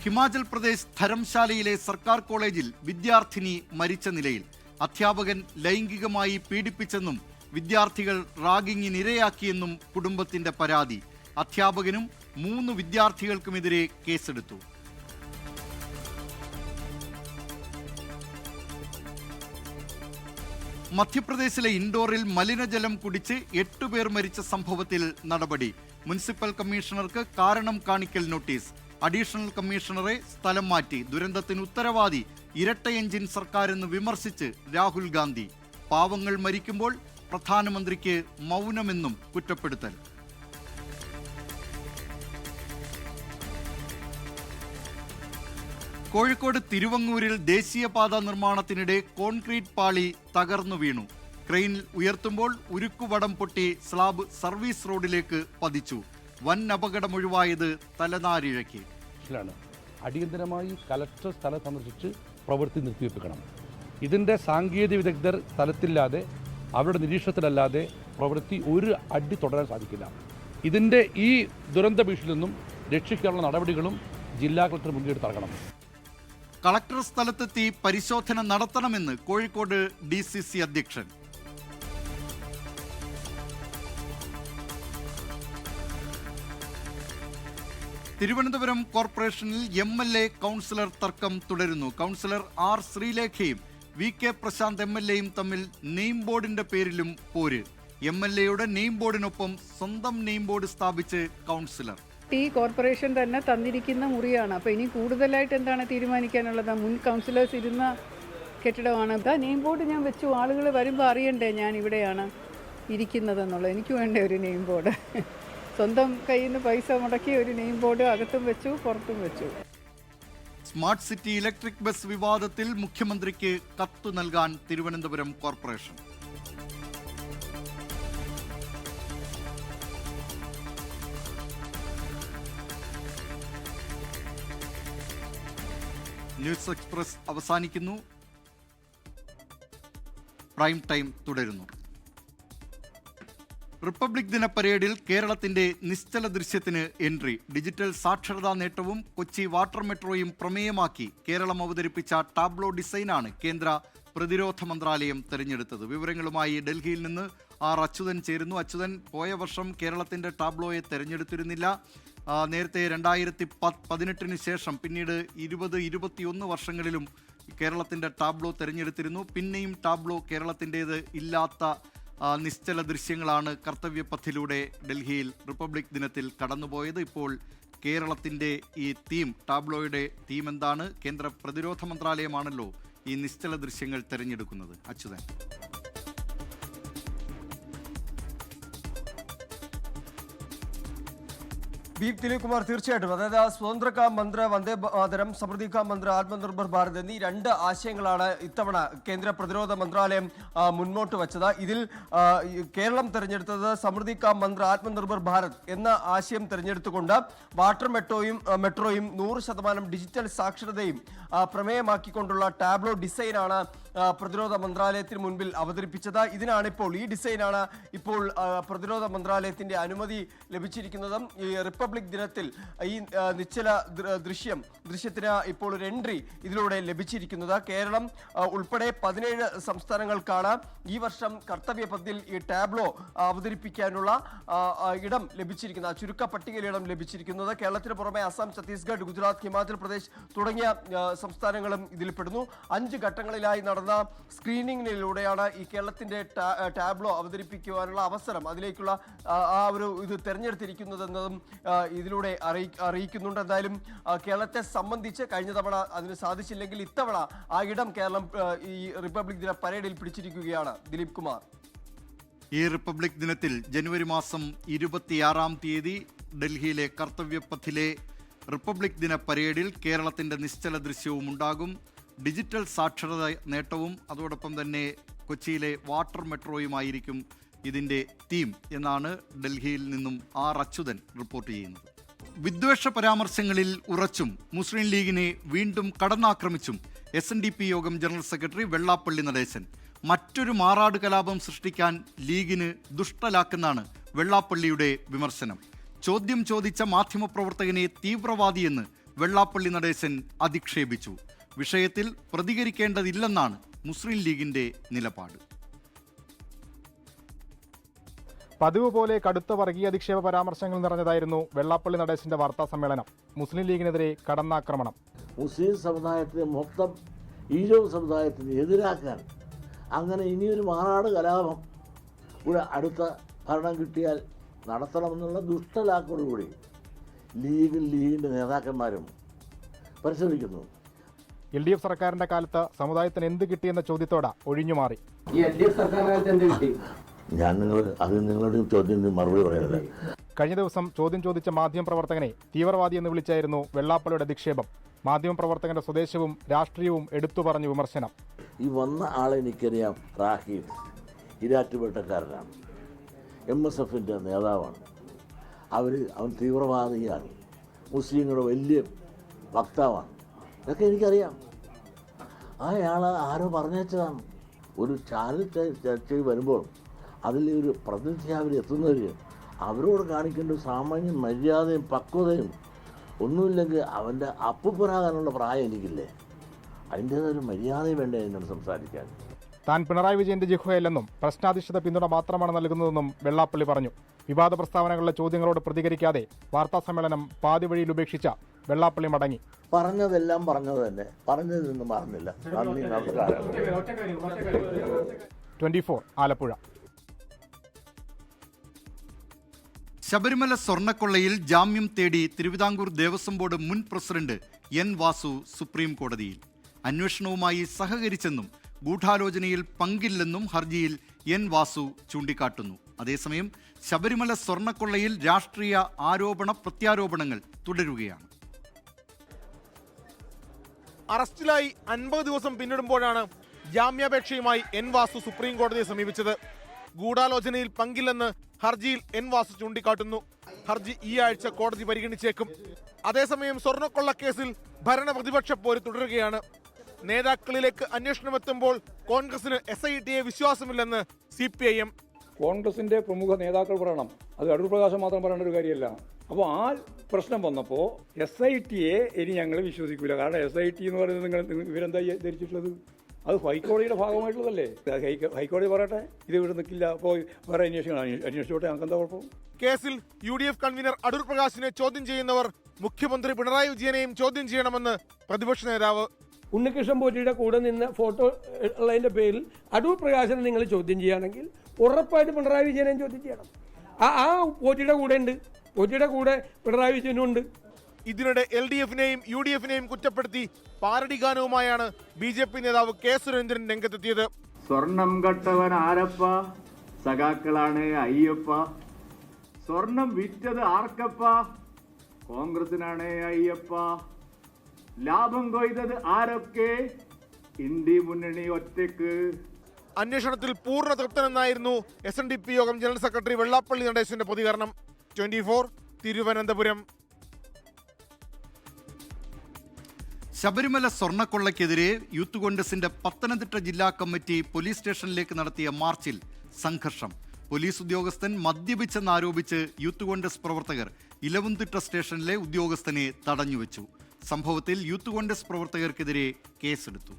ഹിമാചൽ പ്രദേശ് ധരംശാലയിലെ സർക്കാർ കോളേജിൽ വിദ്യാർത്ഥിനി മരിച്ച നിലയിൽ. അധ്യാപകൻ ലൈംഗികമായി പീഡിപ്പിച്ചെന്നും വിദ്യാർത്ഥികൾ റാഗിങ്ങിനിരയാക്കിയെന്നും കുടുംബത്തിന്റെ പരാതി. അധ്യാപകനും 3 വിദ്യാർത്ഥികൾക്കുമെതിരെ കേസെടുത്തു. മധ്യപ്രദേശിലെ ഇൻഡോറിൽ മലിനജലം കുടിച്ച് 8 പേർ മരിച്ച സംഭവത്തിൽ നടപടി. മുനിസിപ്പൽ കമ്മീഷണർക്ക് കാരണം കാണിക്കൽ നോട്ടീസ്. അഡീഷണൽ കമ്മീഷണറെ സ്ഥലം മാറ്റി. ദുരന്തത്തിന് ഉത്തരവാദി ഇരട്ട എഞ്ചിൻ സർക്കാരെന്ന് വിമർശിച്ച് രാഹുൽ ഗാന്ധി. പാവങ്ങൾ മരിക്കുമ്പോൾ പ്രധാനമന്ത്രിക്ക് മൗനമെന്നും കുറ്റപ്പെടുത്തൽ. കോഴിക്കോട് തിരുവങ്ങൂരിൽ ദേശീയപാത നിർമ്മാണത്തിനിടെ കോൺക്രീറ്റ് പാളി തകർന്നു വീണു. ക്രെയിനിൽ ഉയർത്തുമ്പോൾ ഉരുക്കുവടം പൊട്ടി സ്ലാബ് സർവീസ് റോഡിലേക്ക് പതിച്ചു. വൻ അപകടമൊഴിവായത് തലനാരിഴയ്ക്ക്. അടിയന്തരമായി കലക്ടർ സ്ഥലം സന്ദർശിച്ച് പ്രവൃത്തി നിർത്തിവെപ്പിക്കണം. ഇതിൻ്റെ സാങ്കേതിക വിദഗ്ധർ സ്ഥലത്തില്ലാതെ അവരുടെ നിരീക്ഷണത്തിലല്ലാതെ പ്രവൃത്തി ഒരു അടി തുടരാൻ സാധിക്കില്ല. ഇതിൻ്റെ ഈ ദുരന്ത ഭീഷണിയിൽ നിന്നും രക്ഷിക്കാനുള്ള നടപടികളും ജില്ലാ കളക്ടർ മുൻകൈയെടുത്ത് നൽകണം. കളക്ടർ സ്ഥലത്തെത്തി പരിശോധന നടത്തണമെന്ന് കോഴിക്കോട് DCC അധ്യക്ഷൻ. തിരുവനന്തപുരം കോർപ്പറേഷനിൽ MLA കൗൺസിലർ തർക്കം തുടരുന്നു. Councillor R. ശ്രീലേഖയും VK പ്രശാന്ത് MLAയും തമ്മിൽ നെയിം ബോർഡിന്റെ പേരിലും പോര്. MLAയുടെ നെയിം ബോർഡിനൊപ്പം സ്വന്തം നെയിം ബോർഡ് സ്ഥാപിച്ച് കൗൺസിലർ. ഈ കോർപ്പറേഷൻ തന്നെ തന്നിരിക്കുന്ന മുറിയാണ്. അപ്പോൾ ഇനി കൂടുതലായിട്ട് എന്താണ് തീരുമാനിക്കാനുള്ളത്? മുൻ കൗൺസിലേഴ്സ് ഇരുന്ന കെട്ടിടമാണ്. നെയിം ബോർഡ് ഞാൻ വെച്ചു. ആളുകൾ വരുമ്പോൾ അറിയണ്ടേ ഞാൻ ഇവിടെയാണ് ഇരിക്കുന്നതെന്നുള്ളത്. എനിക്ക് വേണ്ട ഒരു നെയിം ബോർഡ്. സ്വന്തം കയ്യിൽ നിന്ന് പൈസ മുടക്കി ഒരു നെയിം ബോർഡ് അകത്തും വെച്ചു, പുറത്തും വെച്ചു. സ്മാർട്ട് സിറ്റി ഇലക്ട്രിക് ബസ് വിവാദത്തിൽ മുഖ്യമന്ത്രിക്ക് കത്ത് നൽകാൻ തിരുവനന്തപുരം കോർപ്പറേഷൻ. ന്യൂസ് എക്സ്പ്രസ് അവസാനിക്കുന്നു. പ്രൈം ടൈം തുടരുന്നു. റിപ്പബ്ലിക് ദിന പരേഡിൽ കേരളത്തിന്റെ നിശ്ചല ദൃശ്യത്തിന് എൻട്രി. ഡിജിറ്റൽ സാക്ഷരതാ നേട്ടവും കൊച്ചി വാട്ടർ മെട്രോയും പ്രമേയമാക്കി കേരളം അവതരിപ്പിച്ച ടാബ്ലോ ഡിസൈനാണ് കേന്ദ്ര പ്രതിരോധ മന്ത്രാലയം തെരഞ്ഞെടുത്തത്. വിവരങ്ങളുമായി ഡൽഹിയിൽ നിന്ന് R. അച്യുതൻ ചേരുന്നു. അച്യുതൻ, പോയ വർഷം കേരളത്തിന്റെ ടാബ്ലോയെ തെരഞ്ഞെടുത്തിരുന്നില്ല. നേരത്തെ 2018 ശേഷം പിന്നീട് 20-21 വർഷങ്ങളിലും കേരളത്തിന്റെ ടാബ്ലോ തെരഞ്ഞെടുത്തിരുന്നു. പിന്നെയും ടാബ്ലോ കേരളത്തിൻ്റേത് ഇല്ലാത്ത നിശ്ചല ദൃശ്യങ്ങളാണ് കർത്തവ്യപഥിലൂടെ ഡൽഹിയിൽ റിപ്പബ്ലിക് ദിനത്തിൽ കടന്നുപോയത്. ഇപ്പോൾ കേരളത്തിൻ്റെ ഈ തീം, ടാബ്ലോയുടെ തീം എന്താണ്? കേന്ദ്ര പ്രതിരോധ മന്ത്രാലയമാണല്ലോ ഈ നിശ്ചല ദൃശ്യങ്ങൾ തിരഞ്ഞെടുക്കുന്നത്. അച്യുതൻ. ദിലീപ് കുമാർ, തീർച്ചയായിട്ടും അതായത് സ്വതന്ത്ര കാ മന്ത്ര, വന്ദേ മാതരം, സമൃദ്ധി കാ മന്ത്ര, ആത്മനിർഭർ ഭാരത് എന്നീ രണ്ട് ആശയങ്ങളാണ് ഇത്തവണ കേന്ദ്ര പ്രതിരോധ മന്ത്രാലയം മുന്നോട്ട് വച്ചത്. ഇതിൽ കേരളം തെരഞ്ഞെടുത്തത് സമൃദ്ധി കാ മന്ത്ര, ആത്മനിർഭർ ഭാരത് എന്ന ആശയം തെരഞ്ഞെടുത്തുകൊണ്ട് വാട്ടർ മെട്രോയും 100% ഡിജിറ്റൽ സാക്ഷരതയും പ്രമേയമാക്കിക്കൊണ്ടുള്ള ടാബ്ലോ ഡിസൈനാണ് പ്രതിരോധ മന്ത്രാലയത്തിന് മുൻപിൽ അവതരിപ്പിച്ചത്. ഇതിനാണിപ്പോൾ, ഈ ഡിസൈനാണ് ഇപ്പോൾ പ്രതിരോധ മന്ത്രാലയത്തിന്റെ അനുമതി ലഭിച്ചിരിക്കുന്നതും. ഈ റിപ്പബ്ലിക് ദിനത്തിൽ ഈ നിശ്ചല ദൃശ്യത്തിന് ഇപ്പോൾ ഒരു എൻട്രി ഇതിലൂടെ ലഭിച്ചിരിക്കുന്നത്. കേരളം ഉൾപ്പെടെ 17 സംസ്ഥാനങ്ങൾക്കാണ് ഈ വർഷം കർത്തവ്യ പദ്ധതിയിൽ ഈ ടാബ്ലോ അവതരിപ്പിക്കാനുള്ള ഇടം ലഭിച്ചിരിക്കുന്നത്, ചുരുക്ക പട്ടികയിൽ ഇടം ലഭിച്ചിരിക്കുന്നത്. കേരളത്തിന് പുറമെ അസം, ഛത്തീസ്ഗഡ്, ഗുജറാത്ത്, ഹിമാചൽ പ്രദേശ് തുടങ്ങിയ സംസ്ഥാനങ്ങളും ഇതിൽപ്പെടുന്നു. 5 ഘട്ടങ്ങളിലായി നടന്ന സ്ക്രീനിങ്ങിലൂടെയാണ് ഈ കേരളത്തിന്റെ ടാബ്ലോ അവതരിപ്പിക്കുവാനുള്ള അവസരം, അതിലേക്കുള്ള ആ ഒരു ഇത് തെരഞ്ഞെടുത്തിരിക്കുന്നതെന്നതും ഇതിലൂടെ അറിയിക്കുന്നുണ്ട്. എന്തായാലും കേരളത്തെ സംബന്ധിച്ച് കഴിഞ്ഞ തവണ അതിന് സാധിച്ചില്ലെങ്കിൽ ഇത്തവണ ആ ഇടം കേരളം ഈ റിപ്പബ്ലിക് ദിന പരേഡിൽ പിടിച്ചിരിക്കുകയാണ്. ദിലീപ് കുമാർ, ഈ റിപ്പബ്ലിക് ദിനത്തിൽ ജനുവരി മാസം 26-ാം തീയതി ഡൽഹിയിലെ കർത്തവ്യപഥിലെ റിപ്പബ്ലിക് ദിന പരേഡിൽ കേരളത്തിന്റെ നിശ്ചല ദൃശ്യവും ഉണ്ടാകും. ഡിജിറ്റൽ സാക്ഷരത നേട്ടവും അതോടൊപ്പം തന്നെ കൊച്ചിയിലെ വാട്ടർ മെട്രോയുമായിരിക്കും ഇതിൻ്റെ തീം എന്നാണ് ഡൽഹിയിൽ നിന്നും R. അച്യുതൻ റിപ്പോർട്ട് ചെയ്യുന്നത്. വിദ്വേഷ പരാമർശങ്ങളിൽ ഉറച്ചും മുസ്ലിം ലീഗിനെ വീണ്ടും കടന്നാക്രമിച്ചും SNDP യോഗം ജനറൽ സെക്രട്ടറി വെള്ളാപ്പള്ളി നടേശൻ. മറ്റൊരു മാറാട് കലാപം സൃഷ്ടിക്കാൻ ലീഗിന് ദുഷ്ടലാക്കെന്നാണ് വെള്ളാപ്പള്ളിയുടെ വിമർശനം. ചോദ്യം ചോദിച്ച മാധ്യമപ്രവർത്തകനെ തീവ്രവാദിയെന്ന് വെള്ളാപ്പള്ളി നടേശൻ അധിക്ഷേപിച്ചു. വിഷയത്തിൽ പ്രതികരിക്കേണ്ടതില്ലെന്നാണ് മുസ്ലിം ലീഗിന്റെ നിലപാട്. പതിവ് പോലെ കടുത്ത വർഗീയ അധിക്ഷേപ പരാമർശങ്ങൾ നിറഞ്ഞതായിരുന്നു വെള്ളാപ്പള്ളി നടേശന്റെ വാർത്താ സമ്മേളനം. മുസ്ലിം ലീഗിനെതിരെ കടന്നാക്രമണം. മുസ്ലിം സമുദായത്തെ മൊത്തം ഈഴവ സമുദായത്തിന് എതിരാക്കാൻ അങ്ങനെ ഇനിയൊരു മാറാട് കലാപം ഇവിടെ അടുത്ത ഭരണം കിട്ടിയാൽ നടത്തണമെന്നുള്ള ദുഷ്ടലാക്കോടുകൂടി ലീഗിൻ്റെ നേതാക്കന്മാരും പരിശ്രമിക്കുന്നു. LDF സർക്കാരിന്റെ കാലത്ത് സമുദായത്തിന് എന്ത് കിട്ടിയെന്ന ചോദ്യത്തോടെ ഒഴിഞ്ഞുമാറി. ഞാൻ നിങ്ങളോട് ചോദ്യം മറുപടി പറയുന്നത്. കഴിഞ്ഞ ദിവസം ചോദ്യം ചോദിച്ച മാധ്യമപ്രവർത്തകനെ തീവ്രവാദി എന്ന് വിളിച്ചായിരുന്നു വെള്ളാപ്പള്ളിയുടെ അധിക്ഷേപം. മാധ്യമപ്രവർത്തകന്റെ സ്വദേശവും രാഷ്ട്രീയവും എടുത്തു പറഞ്ഞു വിമർശനം. ഈ വന്ന ആളെ എനിക്കറിയാം, റാഹീം ഇരാറ്റുപേട്ടക്കാരനാണ്, MSFന്റെ നേതാവാണ്. അവൻ തീവ്രവാദിയാണ്, മുസ്ലിങ്ങളുടെ വലിയ വക്താവാണ്, ഇതൊക്കെ എനിക്കറിയാം. അയാൾ ആരോ പറഞ്ഞതാണ്. ഒരു ചാനൽ ചർച്ചയിൽ വരുമ്പോൾ അതിൽ ഒരു പ്രതിനിധിയാവിൽ എത്തുന്നവർ അവരോട് കാണിക്കേണ്ട സാമാന്യ മര്യാദയും പക്വതയും ഒന്നുമില്ലെങ്കിൽ അവൻ്റെ അപ്പുപ്പനാകാനുള്ള പ്രായം എനിക്കില്ലേ? അതിൻ്റേതൊരു മര്യാദയും വേണ്ടേ എന്നോട് സംസാരിക്കാൻ. താൻ പിണറായി വിജയന്റെ ജിഹ്വയല്ലെന്നും പ്രശ്നാധിഷ്ഠിത പിന്തുണ മാത്രമാണ് നൽകുന്നതെന്നും വെള്ളാപ്പള്ളി പറഞ്ഞു. വിവാദ പ്രസ്താവനകളുടെ ചോദ്യങ്ങളോട് പ്രതികരിക്കാതെ വാർത്താസമ്മേളനം പാതിവഴിയിൽ ഉപേക്ഷിച്ച വെള്ളാപ്പള്ളി മടങ്ങി. പറഞ്ഞതെല്ലാം പറഞ്ഞത് തന്നെ, പറഞ്ഞതിൽ നിന്ന് മാറുന്നില്ല. നന്ദി, നമസ്കാരം. 24 ആലപ്പുഴ. ശബരിമല സ്വർണ്ണക്കൊള്ളയിൽ ജാമ്യം തേടി തിരുവിതാംകൂർ ദേവസ്വം ബോർഡ് മുൻ പ്രസിഡന്റ് എൻ വാസു സുപ്രീം കോടതിയിൽ. അന്വേഷണവുമായി സഹകരിച്ചെന്നും ഗൂഢാലോചനയിൽ പങ്കില്ലെന്നും ഹർജിയിൽ എൻ വാസു ചൂണ്ടിക്കാട്ടുന്നു. അതേസമയം ശബരിമല സ്വർണ്ണക്കൊള്ളയിൽ രാഷ്ട്രീയ ആരോപണ പ്രത്യാരോപണങ്ങൾ തുടരുകയാണ്. അറസ്റ്റിലായി 50 ദിവസം പിന്നിടുമ്പോഴാണ് ജാമ്യാപേക്ഷയുമായി എൻ വാസു സുപ്രീം കോടതിയെ സമീപിച്ചത്. ഗൂഢാലോചനയിൽ പങ്കില്ലെന്ന് ഹർജിയിൽ എൻ വാസു ചൂണ്ടിക്കാട്ടുന്നു. ഹർജി ഈ ആഴ്ച കോടതി പരിഗണിച്ചേക്കും. അതേസമയം സ്വർണ്ണക്കൊള്ളക്കേസിൽ ഭരണ പ്രതിപക്ഷ പോര് തുടരുകയാണ്. നേതാക്കളിലേക്ക് അന്വേഷണം എത്തുമ്പോൾ കോൺഗ്രസിന് SIT വിശ്വാസമില്ലെന്ന് CPIM. കോൺഗ്രസിൻ്റെ പ്രമുഖ നേതാക്കൾ പറയണം, അത് അടൂർ പ്രകാശം മാത്രം പറയേണ്ട ഒരു കാര്യമല്ല. അപ്പോൾ ആ പ്രശ്നം വന്നപ്പോൾ SIT ഇനി ഞങ്ങൾ വിശ്വസിക്കില്ല. കാരണം SIT എന്ന് പറയുന്നത് നിങ്ങൾ ഇവരെന്താ ധരിച്ചിട്ടുള്ളത്? അത് ഹൈക്കോടതിയുടെ ഭാഗമായിട്ടുള്ളതല്ലേ. ഹൈക്കോടതി പറയട്ടെ, ഇത് ഇവിടെ നിൽക്കില്ല, അപ്പോൾ വേറെ അന്വേഷിച്ചോട്ടെ, ഞങ്ങൾക്ക് എന്താ കുഴപ്പം? കേസിൽ UDF കൺവീനർ അടൂർ പ്രകാശിനെ ചോദ്യം ചെയ്യുന്നവർ മുഖ്യമന്ത്രി പിണറായി വിജയനെയും ചോദ്യം ചെയ്യണമെന്ന് പ്രതിപക്ഷ നേതാവ്. ഉണ്ണികൃഷ്ണൻ പോറ്റിയുടെ കൂടെ നിന്ന് ഫോട്ടോ ഉള്ളതിൻ്റെ പേരിൽ അടൂർ പ്രകാശനെ നിങ്ങൾ ചോദ്യം ചെയ്യുകയാണെങ്കിൽ ഉറപ്പായിട്ട് പിണറായി വിജയനെയും ചോദ്യം ചെയ്യണം. ആ പോറ്റിയുടെ കൂടെ ഉണ്ട്, പോറ്റിയുടെ കൂടെ പിണറായി വിജയനും ഉണ്ട്. ഇതിനിടെ LDFനെയും UDFനെയും കുറ്റപ്പെടുത്തി പാരഡി ഗാനവുമായാണ് BJP നേതാവ് K സുരേന്ദ്രൻ രംഗത്തെത്തിയത്. സ്വർണം കട്ടവൻ ആരപ്പ, സഖാക്കളാണ് അയ്യപ്പ. സ്വർണം വിറ്റത് ആർക്കപ്പ, കോൺഗ്രസിനാണ് അയ്യപ്പ. ലാഭം കൊയ്തത് ആരൊക്കെ, ഇന്ത്യ മുന്നണി ഒറ്റക്ക്. അന്വേഷണത്തിൽ പൂർണ്ണ തൃപ്തനെന്നായിരുന്നു SNDP യോഗം ജനറൽ സെക്രട്ടറി വെള്ളാപ്പള്ളി നടേശന്റെ പ്രതികരണം. 24 തിരുവനന്തപുരം. ശബരിമല സ്വർണ്ണക്കൊള്ളയ്ക്കെതിരെ യൂത്ത് കോൺഗ്രസിന്റെ പത്തനംതിട്ട ജില്ലാ കമ്മിറ്റി പോലീസ് സ്റ്റേഷനിലേക്ക് നടത്തിയ മാർച്ചിൽ സംഘർഷം. പോലീസ് ഉദ്യോഗസ്ഥൻ മദ്യപിച്ചെന്നാരോപിച്ച് യൂത്ത് കോൺഗ്രസ് പ്രവർത്തകർ ഇലവുംതിട്ട സ്റ്റേഷനിലെ ഉദ്യോഗസ്ഥനെ തടഞ്ഞുവെച്ചു. സംഭവത്തിൽ യൂത്ത് കോൺഗ്രസ് പ്രവർത്തകർക്കെതിരെ കേസെടുത്തു.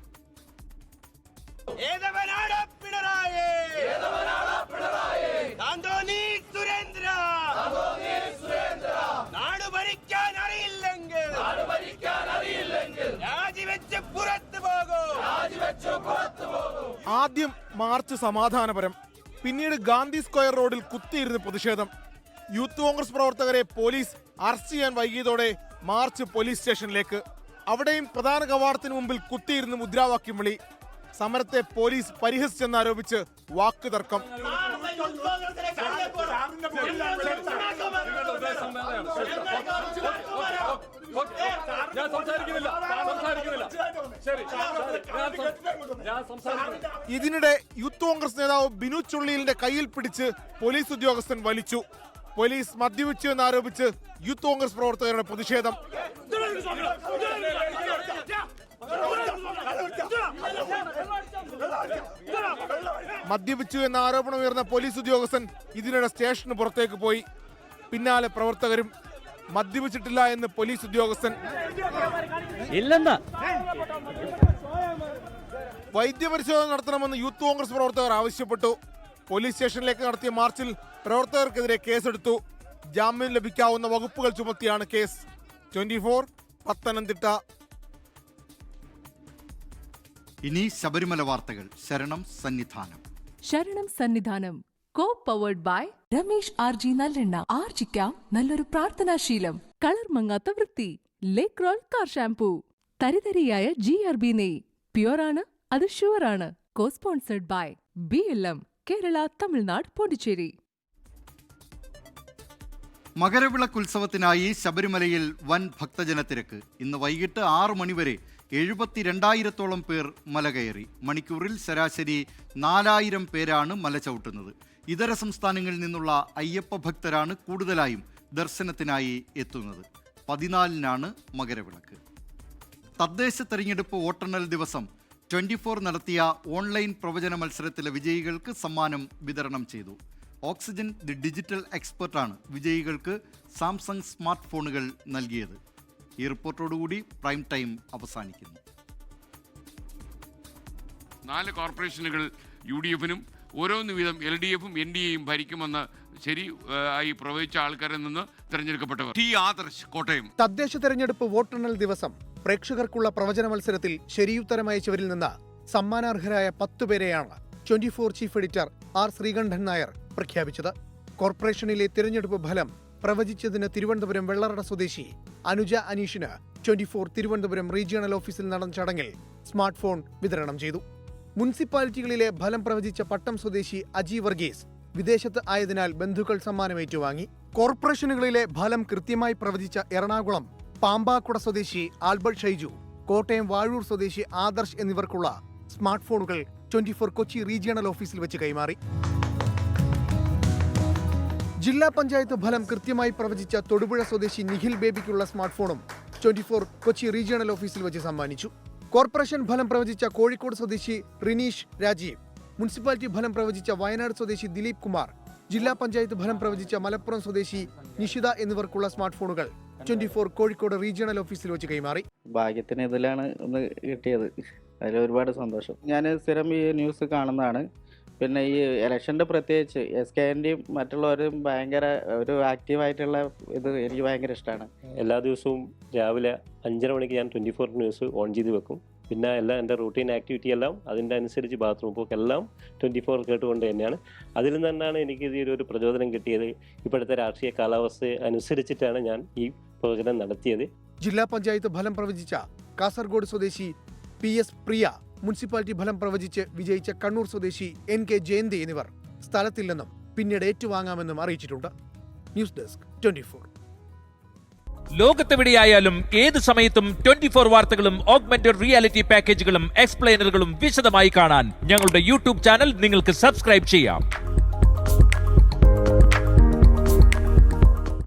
ആദ്യം മാർച്ച് സമാധാനപരം, പിന്നീട് ഗാന്ധി സ്ക്വയർ റോഡിൽ കുത്തിയിരുന്ന് പ്രതിഷേധം. യൂത്ത് കോൺഗ്രസ് പ്രവർത്തകരെ പോലീസ് അറസ്റ്റ് ചെയ്യാൻ വൈകിയതോടെ മാർച്ച് പോലീസ് സ്റ്റേഷനിലേക്ക്. അവിടെയും പ്രധാന കവാടത്തിന് മുമ്പിൽ കുത്തിയിരുന്ന് മുദ്രാവാക്യം വിളി. സമരത്തെ പോലീസ് പരിഹസിച്ചെന്നാരോപിച്ച് വാക്കുതർക്കം. ഇതിനിടെ യൂത്ത് കോൺഗ്രസ് നേതാവ് ബിനു ചുള്ളിലിന്റെ കയ്യിൽ പിടിച്ച് പോലീസ് ഉദ്യോഗസ്ഥൻ വലിച്ചു. പോലീസ് മദ്യപിച്ചു എന്നാരോപിച്ച് യൂത്ത് കോൺഗ്രസ് പ്രവർത്തകരുടെ പ്രതിഷേധം. മദ്യപിച്ചു എന്ന ആരോപണമുയർന്ന പോലീസ് ഉദ്യോഗസ്ഥൻ ഇതിനിടെ സ്റ്റേഷന് പുറത്തേക്ക് പോയി. പിന്നാലെ പ്രവർത്തകരും. മദ്യപിച്ചിട്ടില്ല എന്ന് പോലീസ് ഉദ്യോഗസ്ഥൻ. വൈദ്യപരിശോധന നടത്തണമെന്ന് യൂത്ത് കോൺഗ്രസ് പ്രവർത്തകർ ആവശ്യപ്പെട്ടു. പോലീസ് സ്റ്റേഷനിലേക്ക് നടത്തിയ മാർച്ചിൽ പ്രവർത്തകർക്കെതിരെ കേസെടുത്തു. ജാമ്യം ലഭിക്കാവുന്ന വകുപ്പുകൾ ചുമത്തിയാണ് കേസ്. 24 പത്തനംതിട്ട. ഇനി ശബരിമല വാർത്തകൾ. Saranam Sannidhanam. Saranam Sannidhanam co powered by Ramesh RG നല്ലെണ്ണ. ആർജിക്കാം നല്ലൊരു പ്രാർത്ഥനാശീലം. കളർ മങ്ങാത്ത വൃത്തി. Lake roll car shampoo. തരിതരിയായ GRB നെയ്. പ്യുവറാണ്, അത് ഷുവറാണ്. Co sponsored by BLM Kerala, Tamil Nadu, Pondicherry. മകരവിളക്കുത്സവത്തിനായി ശബരിമലയിൽ വൻ ഭക്തജനത്തിരക്ക്. ഇന്ന് വൈകിട്ട് 6 മണിവരെ 72,000-ഓളം പേർ മല കയറി. മണിക്കൂറിൽ ശരാശരി 4,000 പേരാണ് മല ചവിട്ടുന്നത്. ഇതര സംസ്ഥാനങ്ങളിൽ നിന്നുള്ള അയ്യപ്പ ഭക്തരാണ് കൂടുതലായും ദർശനത്തിനായി എത്തുന്നത്. 14-നാണ് മകരവിളക്ക്. തദ്ദേശ തെരഞ്ഞെടുപ്പ് വോട്ടെണ്ണൽ ദിവസം 24 നടത്തിയ ഓൺലൈൻ പ്രവചന മത്സരത്തിലെ വിജയികൾക്ക് സമ്മാനം വിതരണം ചെയ്തു. ഓക്സിജൻ ദി ഡിജിറ്റൽ എക്സ്പെർട്ടാണ് വിജയികൾക്ക് സാംസങ് സ്മാർട്ട് ഫോണുകൾ നൽകിയത്. ഈ റിപ്പോർട്ടോടുകൂടി പ്രൈം ടൈം അവസാനിക്കുന്നു. 4 കോർപ്പറേഷനുകൾ UDF-നും ഓരോന്ന് വീതം LDF-ഉം NDA-യും ഭരിക്കുമെന്ന് ആയി പ്രവചിച്ച ആൾക്കാരിൽ നിന്ന് തിരഞ്ഞെടുക്കപ്പെട്ടവർ. T. ആദർശ്, കോട്ടയം. തദ്ദേശ തെരഞ്ഞെടുപ്പ് വോട്ടെണ്ണൽ ദിവസം പ്രേക്ഷകർക്കുള്ള പ്രവചന മത്സരത്തിൽ ശരിയുത്തരം അയച്ചവരിൽ നിന്ന് സമ്മാനാർഹരായ 10 പേരെയാണ് 24 chief editor R. Sreekandan Nair പ്രഖ്യാപിച്ചത്. കോർപ്പറേഷനിലെ തിരഞ്ഞെടുപ്പ് ഫലം പ്രവചിച്ചതിന് തിരുവനന്തപുരം വെള്ളറട സ്വദേശി അനുജ അനീഷിന് 24 തിരുവനന്തപുരം റീജിയണൽ ഓഫീസിൽ നടന്ന ചടങ്ങിൽ സ്മാർട്ട് ഫോൺ വിതരണം ചെയ്തു. മുനിസിപ്പാലിറ്റികളിലെ ഫലം പ്രവചിച്ച പട്ടം സ്വദേശി അജി വർഗീസ് വിദേശത്ത് ആയതിനാൽ ബന്ധുക്കൾ സമ്മാനം ഏറ്റുവാങ്ങി. കോർപ്പറേഷനുകളിലെ ഫലം കൃത്യമായി പ്രവചിച്ച എറണാകുളം പാമ്പാക്കുട സ്വദേശി ആൽബർട്ട് ഷൈജു, കോട്ടയം വാഴൂർ സ്വദേശി ആദർശ് എന്നിവർക്കുള്ള സ്മാർട്ട് ഫോണുകൾ 24 കൊച്ചി റീജിയണൽ ഓഫീസിൽ വെച്ച് കൈമാറി. ജില്ലാ പഞ്ചായത്ത് ഫലം കൃത്യമായി പ്രവചിച്ച തൊടുപുഴ സ്വദേശി നിഖിൽ ബേബിക്കുള്ള സ്മാർട്ട് ഫോണും 24 കൊച്ചി റീജിയണൽ ഓഫീസിൽ വെച്ച് സമ്മാനിച്ചു. കോർപ്പറേഷൻ ഫലം പ്രവചിച്ച കോഴിക്കോട് സ്വദേശി റിനീഷ് രാജീവ്, മുനിസിപ്പാലിറ്റി ഫലം പ്രവചിച്ച വയനാട് സ്വദേശി ദിലീപ് കുമാർ, ജില്ലാ പഞ്ചായത്ത് ഫലം പ്രവചിച്ച മലപ്പുറം സ്വദേശി നിഷിത എന്നിവർക്കുള്ള സ്മാർട്ട് ഫോണുകൾ 24 കോഴിക്കോട് റീജിയണൽ ഓഫീസിൽ വെച്ച് കൈമാറി. ഭാഗ്യത്തിന് ഇതിലാണ് ഒന്ന് കിട്ടിയത്. അതിൽ ഒരുപാട് സന്തോഷം. ഞാൻ സ്ഥിരം ഈ ന്യൂസ് കാണുന്നതാണ്. പിന്നെ ഈ ഇലക്ഷൻ്റെ പ്രത്യേകിച്ച് SKന്റെയും മറ്റുള്ളവരും ഭയങ്കര ഒരു ആക്റ്റീവായിട്ടുള്ള ഇത് എനിക്ക് ഭയങ്കര ഇഷ്ടമാണ്. എല്ലാ ദിവസവും രാവിലെ 5:30 മണിക്ക് ഞാൻ 24 ന്യൂസ് ഓൺ ചെയ്ത് വെക്കും. പിന്നെ എല്ലാം എൻ്റെ റൂട്ടീൻ ആക്ടിവിറ്റി എല്ലാം അതിൻ്റെ അനുസരിച്ച് ബാത്റൂം പോക്ക് എല്ലാം 24 കേട്ടുകൊണ്ട് തന്നെയാണ്. അതിൽ നിന്നാണ് എനിക്ക് ഇതിലൊരു പ്രചോദനം കിട്ടിയത്. ഇപ്പോഴത്തെ രാഷ്ട്രീയ കാലാവസ്ഥ അനുസരിച്ചിട്ടാണ് ഞാൻ ഈ പ്രവചനം നടത്തിയത്. ജില്ലാ പഞ്ചായത്ത് ഫലം പ്രവചിച്ച കാസർഗോഡ് സ്വദേശി PS പ്രിയ, മുനിസിപ്പാലിറ്റി ഫലം പ്രവചിച്ച് വിജയിച്ച കണ്ണൂർ സ്വദേശി NK ജയന്തി എന്നിവർ സ്ഥലത്തില്ലെന്നും പിന്നീട് ഏറ്റുവാങ്ങാമെന്നും അറിയിച്ചിട്ടുണ്ട്. News desk 24. ലോകത്തെവിടെയായാലും ഏത് സമയത്തും 24 വാർത്തകളും ഓഗ്മെന്റഡ് റിയാലിറ്റി പാക്കേജുകളും എക്സ്പ്ലെയിനറുകളും വിശദമായി കാണാൻ ഞങ്ങളുടെ YouTube ചാനൽ നിങ്ങൾക്ക് സബ്സ്ക്രൈബ് ചെയ്യാം.